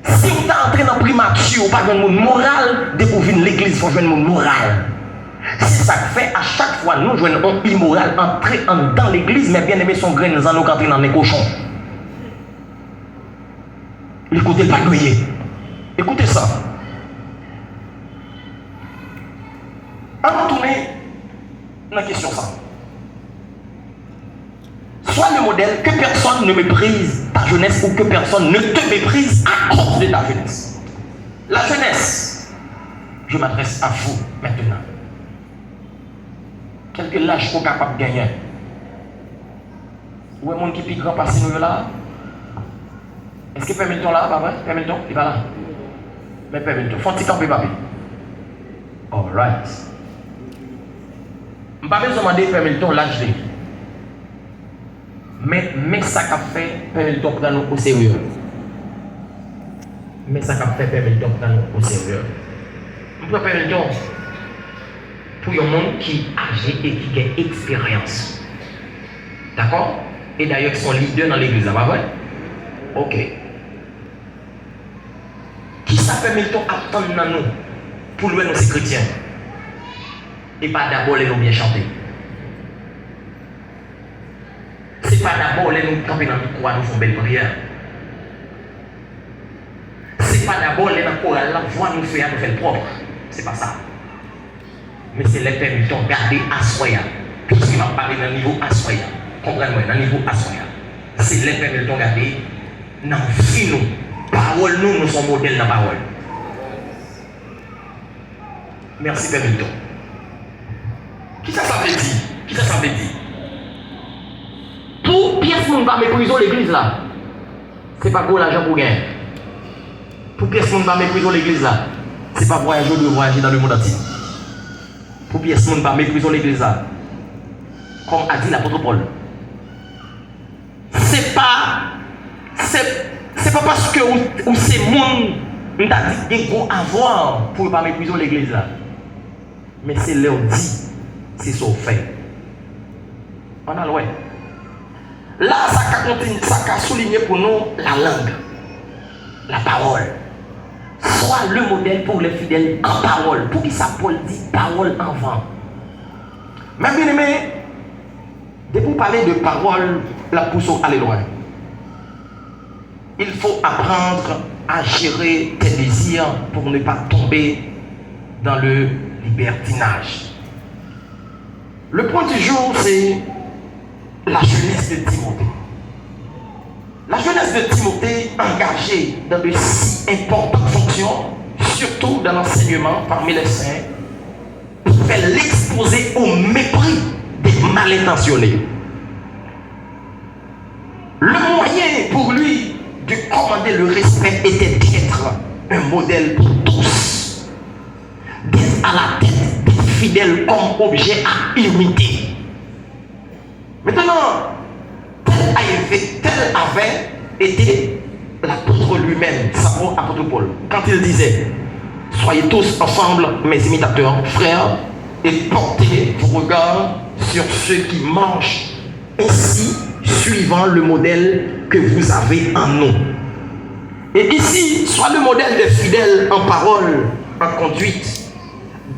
Si vous êtes entré dans le primature, ou pas un monde moral, découvrir l'église, faut un monde moral. C'est ça que fait à chaque fois, nous jouons un immoral, entrer dans l'église, mais bien aimé son grain, nous allons entrer dans les cochons. Écoutez le pagoyer. Écoutez ça. On va tourner dans la question ça. Sois le modèle que personne ne méprise ta jeunesse ou que personne ne te méprise à cause de ta jeunesse. La jeunesse, je m'adresse à vous maintenant. Quelques lâches qu'on est capable de gagner. Où est le monde qui pique grand passé nous là? Est-ce que Pemilton là, pas vrai? Pemilton, il va là. Mais Pemilton, faut-il camper, papi? Alright. Je ne vais pas demander Pemilton l'âge. Mais ça qu'a fait Pemilton prendre nous au sérieux. Mais ça qu'a fait Pemilton prendre nous au sérieux. Je prends Pemilton pour un monde qui est âgé et qui a expérience. D'accord? Et d'ailleurs, ils sont leaders dans l'église, pas vrai? Ok. Qui ça Pemilton attendre dans nous pour louer nos chrétiens? Et pas d'abord les nous bien chanter. C'est pas d'abord les nous camper dans le coin, nous faisons belle prière. C'est pas d'abord les nous chorale la voix nous faire propre. C'est pas ça. Mais c'est les Pemilton garder assoya. Puisqu'il va parler dans le niveau assoya. Comprenez-moi, dans le niveau assoya. C'est les Pemilton garder dans le vie nous. Parole nous sommes modèles dans la parole. Merci Pemilton. Qui ça veut dire? Qui ça veut dire? Pour pièce monde va mépriser l'église là. C'est pas pour l'argent pour gagner. Pour pièce monde va mépriser l'église là. C'est pas voyager de voyager dans le monde entier. Pour pièce monde va mépriser l'église là. Comme a dit l'apôtre Paul. C'est pas parce que ou c'est monde on t'a dit qu'il faut avoir pour ne pas mépriser l'église là. Mais c'est leur dit. C'est ça fait. On a l'oué. Là, ça a souligné pour nous la langue, la parole. Soit le modèle pour les fidèles en parole. Pour qui ça Paul dit parole en vent. Même bien aimé, dès pour parler de parole, la pousse aller loin. Il faut apprendre à gérer tes désirs pour ne pas tomber dans le libertinage. Le point du jour, c'est la jeunesse de Timothée. La jeunesse de Timothée engagée dans de si importantes fonctions, surtout dans l'enseignement parmi les saints, pouvait l'exposer au mépris des mal intentionnés. Le moyen pour lui de commander le respect était d'être un modèle pour tous, d'être à la tête des fidèles comme objet à imiter. Maintenant, tel avait été l'apôtre lui-même, Saint apôtre Paul, quand il disait: soyez tous ensemble mes imitateurs, frères, et portez vos regards sur ceux qui mangent, ainsi suivant le modèle que vous avez en nous. Et ici, soit le modèle des fidèles en parole, en conduite.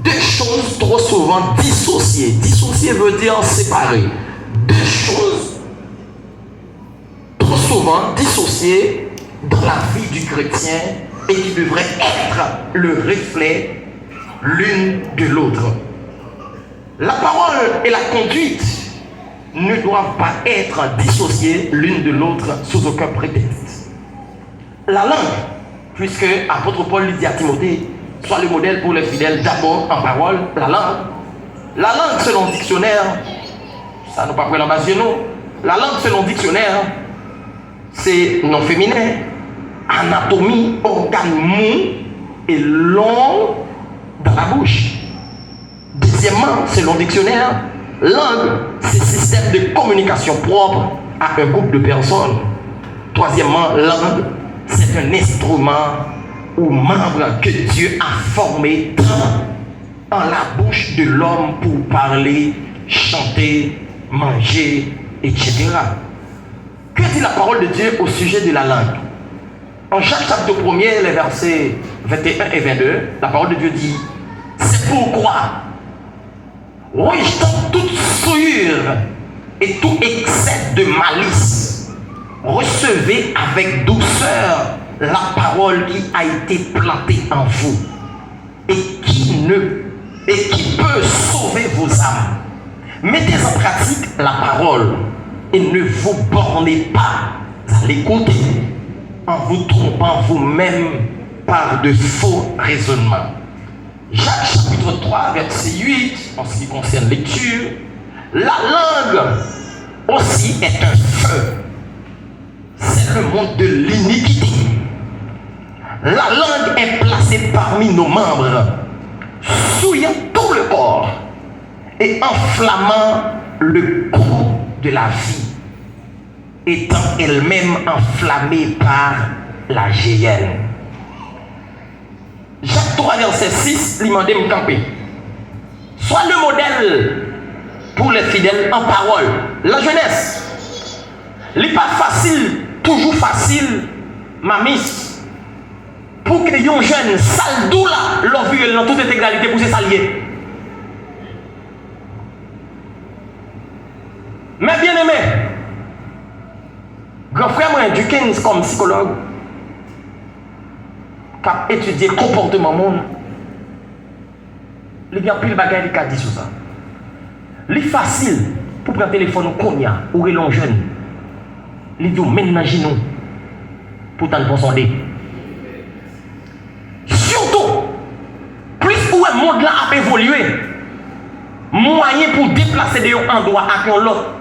Deux choses trop souvent dissociées. Dissocier veut dire séparer. Deux choses trop souvent dissociées dans la vie du chrétien et qui devraient être le reflet l'une de l'autre. La parole et la conduite ne doivent pas être dissociées l'une de l'autre sous aucun prétexte. La langue, puisque apôtre Paul dit à Timothée, soit le modèle pour les fidèles d'abord en parole, la langue selon dictionnaire, ça nous pas pris la base de nous. La langue selon dictionnaire, c'est non féminin, anatomie, organe mou et long dans la bouche. Deuxièmement, selon dictionnaire, langue, c'est système de communication propre à un groupe de personnes. Troisièmement, langue, c'est un instrument ou membre que Dieu a formé dans la bouche de l'homme pour parler, chanter, manger, etc. Que dit la parole de Dieu au sujet de la langue? En Jacques chapitre 1er, les versets 21 et 22, la parole de Dieu dit: c'est pourquoi, rejetant toute souillure et tout excès de malice, recevez avec douceur la parole qui a été plantée en vous et qui peut sauver vos âmes. Mettez en pratique la parole et ne vous bornez pas à l'écouter en vous trompant vous-même par de faux raisonnements. Jacques chapitre 3 verset 8, en ce qui concerne lecture, la langue aussi est un feu. C'est le monde de l'iniquité. La langue est placée parmi nos membres, souillant tout le corps et enflammant le cours de la vie, étant elle-même enflammée par la géhenne. Jacques 3 verset 6, il m'a dit me camper. Sois le modèle pour les fidèles en parole. La jeunesse, il n'est pas facile, toujours facile, mamie, pour que les jeunes sales d'où là, leur vie dans toute intégralité pour se salier. Mais bien aimé, grand frère moi du 15 comme psychologue, qui a étudié le comportement monde, il y a plus de bagages qui a dit sur ça. Il est facile pour prendre le téléphone ou cognac ou relon jeune. Il dit ménagez nous pour t'en bon sondé. Surtout, plus où le monde là a évolué, moyen pour déplacer de un endroit à l'autre,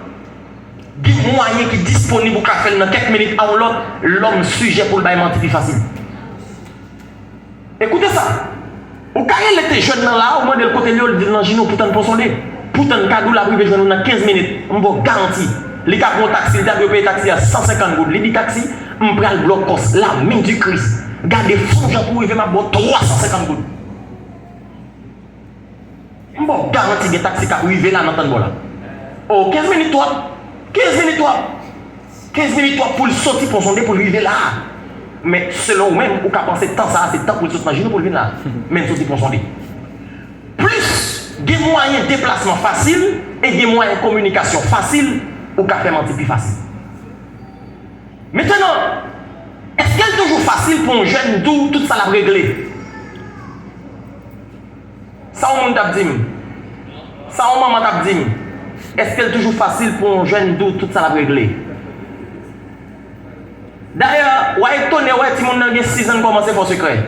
des moyens qui sont disponibles pour faire dans quelques minutes à l'autre, l'homme sujet pour le bail mentir plus facile. Écoutez ça. Au cas où il était jeune là, au moins de le côté de l'engin pour t'en bon sondé. Pour t'en cadeau la privé jeune dans 15 minutes, on va garantir. Les gars vont taxi, les gars vont payer taxi à 150 gouttes. Les dit taxi, on prend le bloc cost, la main du Christ. Gardez fonds pour arriver ma boîte 350 gouttes. On va garantir des taxis qui arrivent là dans ton là. Oh, 15 minutes toi. 15 minutes toi. 15 minutes toi pour le sortir pour sonder pour arriver là. Mais selon vous-même, vous pouvez penser tant ça, c'est temps pour le sortir pour venir là. Même sortir pour sonder. Plus des moyens de déplacement facile et des moyens de communication facile, vous pouvez faire mentir plus facile. Maintenant, est-ce qu'elle est toujours facile pour un jeune d'où tout ça l'a réglé? Ça au monde t'a dit. Ça au maman t'a dit. Est-ce qu'elle est toujours facile pour un jeune d'où tout ça l'a réglé? D'ailleurs, ouais étonné ouais Timon n'a 6 ans commencer pour secret.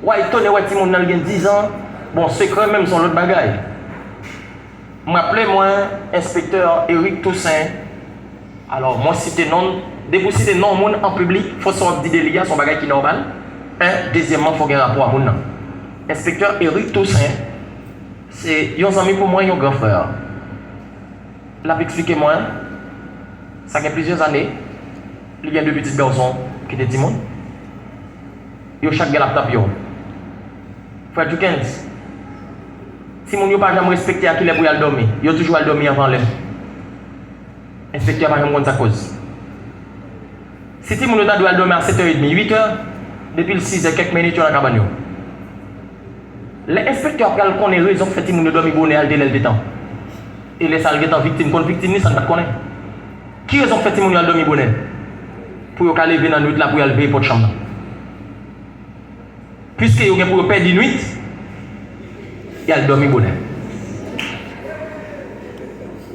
Ouais étonné ouais Timon n'a 10 ans, bon secret même son l'autre bagaille. M'appelez moi inspecteur Eric Toussaint. Alors moi cité non, dès que vous citez non monde en public, faut savoir dire des liens son bagage qui est normal. Deuxièmement, faut gagner rapport à mon nom. Inspecteur Eric Toussaint, c'est un ami pour moi, un grand frère. Il a expliqué moi, ça fait plusieurs années, il y a deux petits garçons qui étaient Timon. Ils ont chaque laptop. Frère du 15. Timon n'a pas jamais respecté à qui les pour y dormir. Ils ont toujours dormir avant l'air. Inspecteur n'a pas jamais sa cause. Si Timon doit dormir à 7h30, 8h, depuis le 6h, quelques minutes, on a cabane. L'inspecteur connaît raison fait Timon dormir bonnet à délai de temps. Et les salles sont victimes. Quand victime, ça ne connaît. Qui raison fait Timon dormir bonnet? Pour qu'il lever dans la nuit là pour lever pour chambre. Puisque il a pour perdre une nuit, il a dormi bonnet.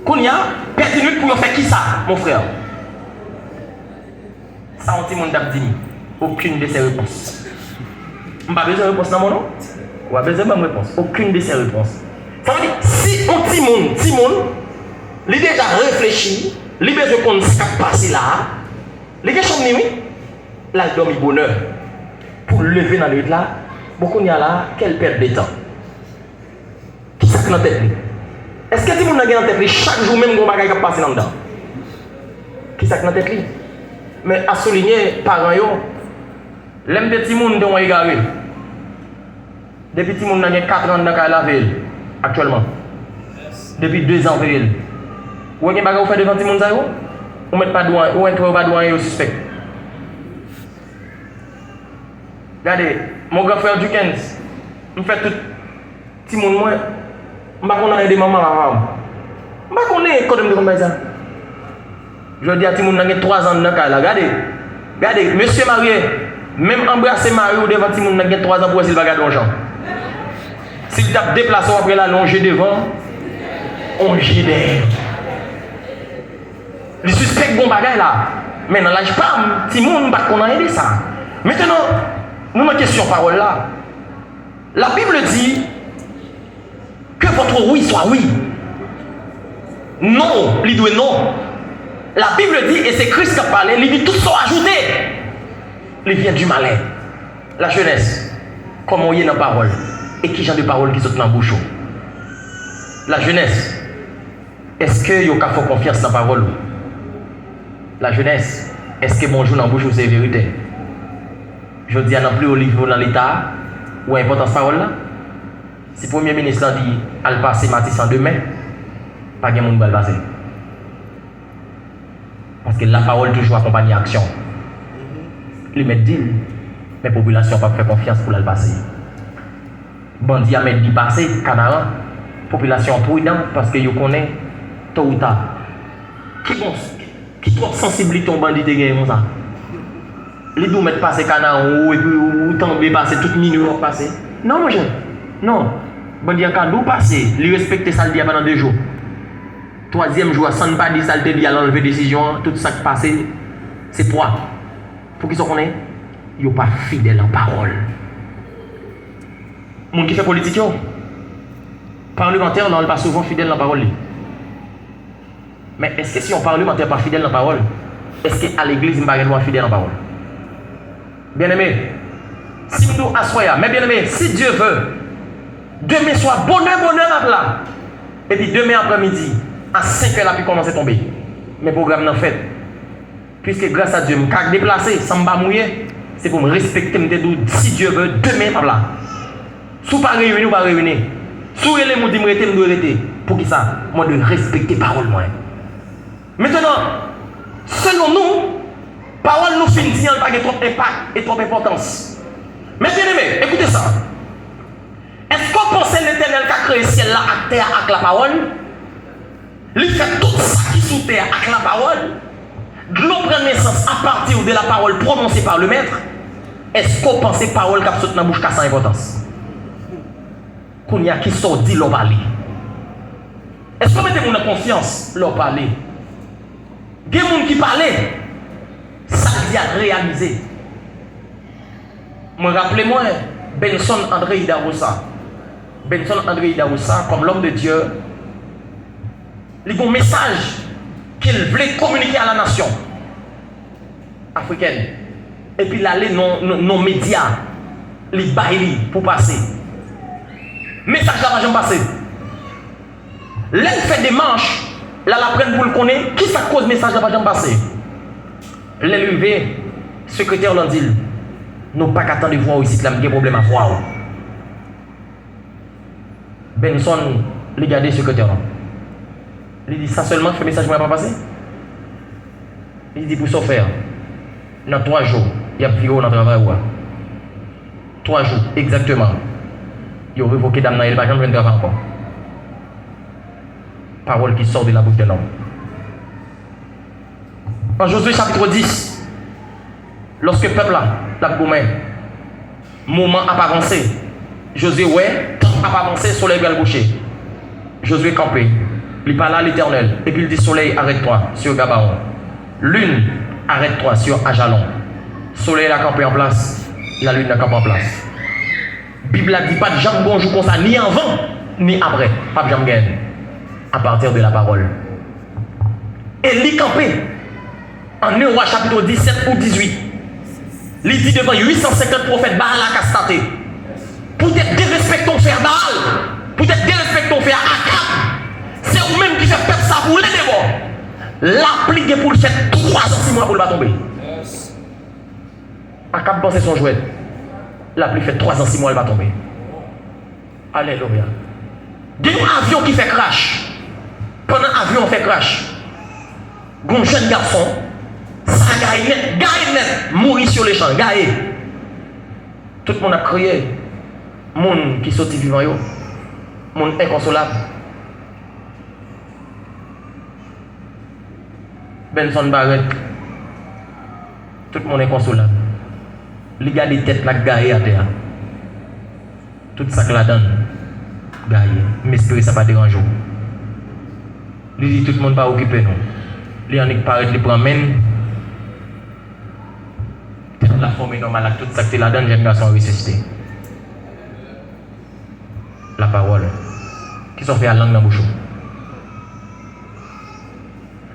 Quand il y a perdre une nuit pour faire qui ça, mon frère? Ça on Timon d'abdi. Aucune de ces réponses. Je n'ai pas besoin de réponse dans mon nom. On a besoin de réponse. Aucune de ces réponses. Ça veut dire, si on Timon, il a déjà réfléchi, il a besoin qu'on se passe là, les gars sont venus, là, il dormi bonheur. Pour lever dans le lit là, beaucoup y a là, quelle perte de temps. Qui ça dans la tête? Est-ce que Timon a dans la tête chaque jour même qu'on va passer dans dedans? Qui ça dans la tête? Mais à souligner, parents, l'aime de Timon dont on est égaré. Depuis Timon a 4 ans dans la ville, actuellement. depuis 2 ans période. Ou avez bagage vous fait devant tout le monde ça yo? Ou met pas douane, ou entre pas douane au suspect. Regardez, mon grand frère Dukens, me fait tout petit monde moi, m'pa connait aider maman avant. M'pa connait quand me comme ça. Je dis à tout le monde qui 3 ans dans cas là, regardez, monsieur marié, même embrasser Mario devant tout le monde qui 3 ans pour essayer de garder l'argent. Si tu as déplacé après la longer devant, on gît derrière. Le suspect bon bagay là. Mais dans l'âge pas, si moun pas qu'on a aidé ça. Maintenant, nous avons question parole là. La Bible dit que votre oui soit oui. Non, il doit non. La Bible dit, et c'est Christ qui a parlé, il dit tout soit ajouté. Il vient du malin. La jeunesse, comment il y a dans la parole. Et qui genre de parole qui saute dans la bouche. La jeunesse, est-ce que vous avez fait confiance dans la parole? La jeunesse, est-ce que bonjour dans la bouche c'est vérité? Je dis à non plus au niveau dans l'État, ou importance parole là. Si le Premier ministre a dit à le passer Matisse en demain, pas de monde va le passer. Parce que la parole toujours accompagne l'action. Les mettent dit, mais la population n'a pas fait confiance pour le passer. Bandi a mettre dit passer, Canara, population prudente parce que vous connaissez tôt ou tard. Qui trop sensible ton bandit de guerre comme ça? Les deux mettent passer Canara ou et puis ou tomber passer toute minute passer. Non mon jeune. Non. Bandi a cadeau passer, lui respecter ça le dia pendant 2 jours. 3e jour sans pas dire ça le dia l'enlever décision, tout ça qui passe c'est toi. Pour qu'ils soient connaissent, ils sont pas fidèles en parole. Moun qui fait politique, parlementaire, on n'est pas souvent fidèle dans la parole. Mais est-ce que si on parlementaire n'est pas fidèle dans la parole, est-ce qu'à l'église, on ne n'est pas fidèle dans la parole? Bien aimé, si nous assoyons, mais bien aimé, si Dieu veut, demain soit bonheur à plat, et puis demain après-midi, à 5h, là, puis commencer à tomber. Mes programmes n'en fait. Puisque grâce à Dieu, je me déplacer sans me mouiller, c'est pour me respecter, si Dieu veut, demain à plat. Si vous ne pouvez pas réunir, vous ne pouvez pas réunir. Si vous voulez me dire, je dois arrêter. Pour qui ça? Moi, je dois respecter la parole. Maintenant, selon nous, la parole nous finit, elle n'a pas trop d'impact et trop d'importance. Mais bien aimé, écoutez ça. Est-ce qu'on pense que l'Éternel qui a créé le ciel là, à terre avec la parole? Il fait tout ça qui est sous terre avec la parole. De l'eau prend naissance à partir de la parole prononcée par le Maître. Est-ce qu'on pense que la parole qui a sauté dans la bouche sans importance? Qu'on y a qui sort dit leur parler. Est-ce que vous mettez mon confiance leur parler? Il y a des gens qui parlent, ça dit à réaliser. Me rappelez-moi Benson André Idaroussa. Benson André Idaroussa, comme l'homme de Dieu, il a un message qu'il voulait communiquer à la nation africaine. Et puis il allait dans nos médias, les bails pour passer. Message là va jamais passer. L'un fait des manches, là la prenne pour le connaître, qui ça cause message là va jamais passer. L'élevé, secrétaire l'a dit, nous pas qu'attendre de voir ici, là, il y a un problème à voir. Benson, regardez secrétaire là. Il dit ça seulement que le message ne va pas passer. Il dit pour ça faire. Dans 3 jours, il y a plus haut dans le travail. 3 jours, exactement. Il a révoqué Dame Naël, il ne va jamais travailler encore. Parole qui sort de la bouche de l'homme. En Josué chapitre 10, lorsque le peuple la gourmet, moment a avancé. Josué, ouais, temps a avancé, soleil va le boucher. Josué campé. Il parle à l'Éternel. Et puis il dit soleil, arrête-toi sur Gabaon. Lune, arrête-toi sur Ajalon. Soleil a campé en place. La lune a campé en place. Bible a dit pas de jambes bonjour comme ça, ni avant, ni après. Pas de jambes gagne. À partir de la parole. Et il campé. En Néoua chapitre 17 ou 18. Il dit devant 850 prophètes, Baal a castaté. Peut-être dérespectons faire Baal. Peut-être dérespectons faire Akab. C'est vous-même qui fait perdre ça pour les dévots. L'appliquer pour le faire 3 ans, 6 mois pour le pas tomber. Akab pensait son jouet. L'appli fait 3 ans, 6 mois, elle va tomber. Alléluia. Il y a un avion qui fait crash. Pendant l'avion fait crash, un jeune garçon, ça gagne net, mourir sur les champs, gagne. Tout le monde a crié. Monde qui sorti vivant, monde inconsolable. Benson Barrett, tout le monde est inconsolable. Les gars des têtes là gaillent à terre. Tout ça que la donne, gaillé. Mais espérer ça pas déranger. Il dit tout le monde pas occupé non. Les en paraît les promène. La forme est normale, tout ça que la donne, jeune garçon ressuscité. La parole qui sont fait à la langue dans la bouche.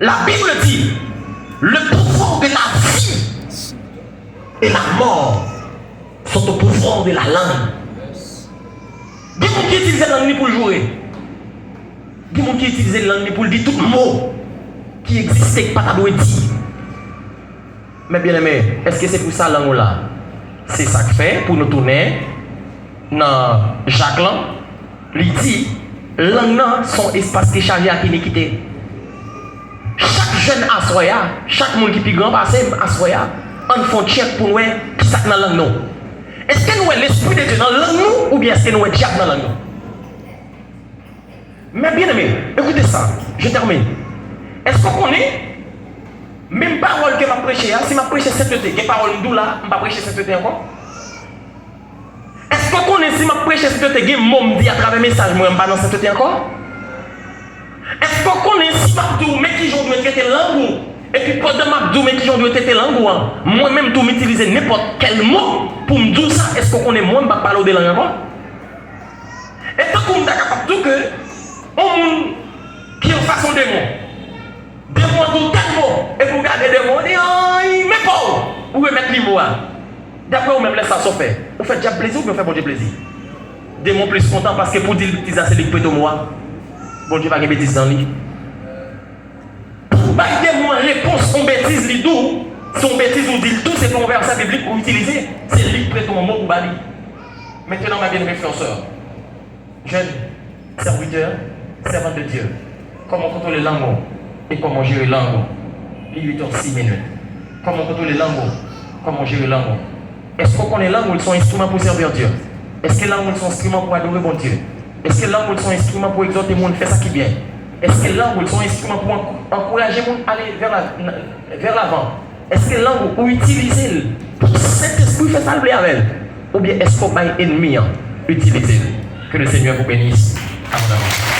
La Bible dit le pouvoir de la vie et la mort sont au pouvoir de la langue. Des gens qui utilisent la langue pour jouer. Des gens qui utilisent la langue pour dire tout mot qui existe pas ta doit dire. Mais bien aimé, est-ce que c'est pour ça la langue là? C'est ça que fait pour nous tourner dans Jacqueline. Il dit, langue son espace qui est chargé à iniquité. Chaque jeune assoya, chaque monde qui est plus grand passé assoya, on fait check pour nous qui ça dans la langue. Est-ce que nous avons l'esprit de Dieu dans la langue ou bien est-ce que nous avons diable dans la langue? Mais bien aimé, écoutez ça, je termine. Est-ce qu'on connaît même parole que je prêche, si je prêche sainteté, quelle parole d'où là, je ne prêche sainteté encore? Est-ce que vous connaissez si je prêche sainteté, je me dis à travers le message, je ne pas dans sainteté encore? Est-ce que vous connaissez si je dis, mais qui j'en dois traiter langue? Et puis pendant que je dis, mais qui j'en dois traiter langue? Moi-même, je vais utiliser n'importe quel mot pour me dire ça. Est-ce que vous connaissez moi, je ne vais pas parler de langue encore? Est-ce que vous êtes capable de dire que on qui est en façon de mots? Des mots tout tel mot. Et vous regardez des mots, mais pas où? Vous remettez les mots. D'après vous-même, laissez ça se faire. Vous faites déjà plaisir ou vous faites bon Dieu plaisir? Des mots plus contents parce que pour dire que c'est les prêts au moi. Bon Dieu va gagner bêtises dans lui. Pour des mots réponse aux bêtises, les doux. Son bêtise ou dit tout, c'est pour verset biblique pour utiliser. C'est lui prêt au mot pour bali. Maintenant, ma bien-aimée frère, jeune, serviteur, servante de Dieu. Comment contrôler les langues et comment gérer les langues? 8h06 minutes. Comment contrôler les langues? Comment gérer les langues? Est-ce qu'on connaît les langues ou ils sont instruments pour servir Dieu? Est-ce que les langues sont instruments pour adorer bon Dieu? Est-ce que les langues sont instruments pour exhorter les gens à faire ça qui est bien? Est-ce que les langues sont instruments pour encourager les gens à aller vers l'avant? Est-ce que les langues ou utiliser pour Saint-Esprit faire ça le plaisir avec elle? Ou bien est-ce qu'on va être ennemi utiliser? Que le Seigneur vous bénisse abondamment.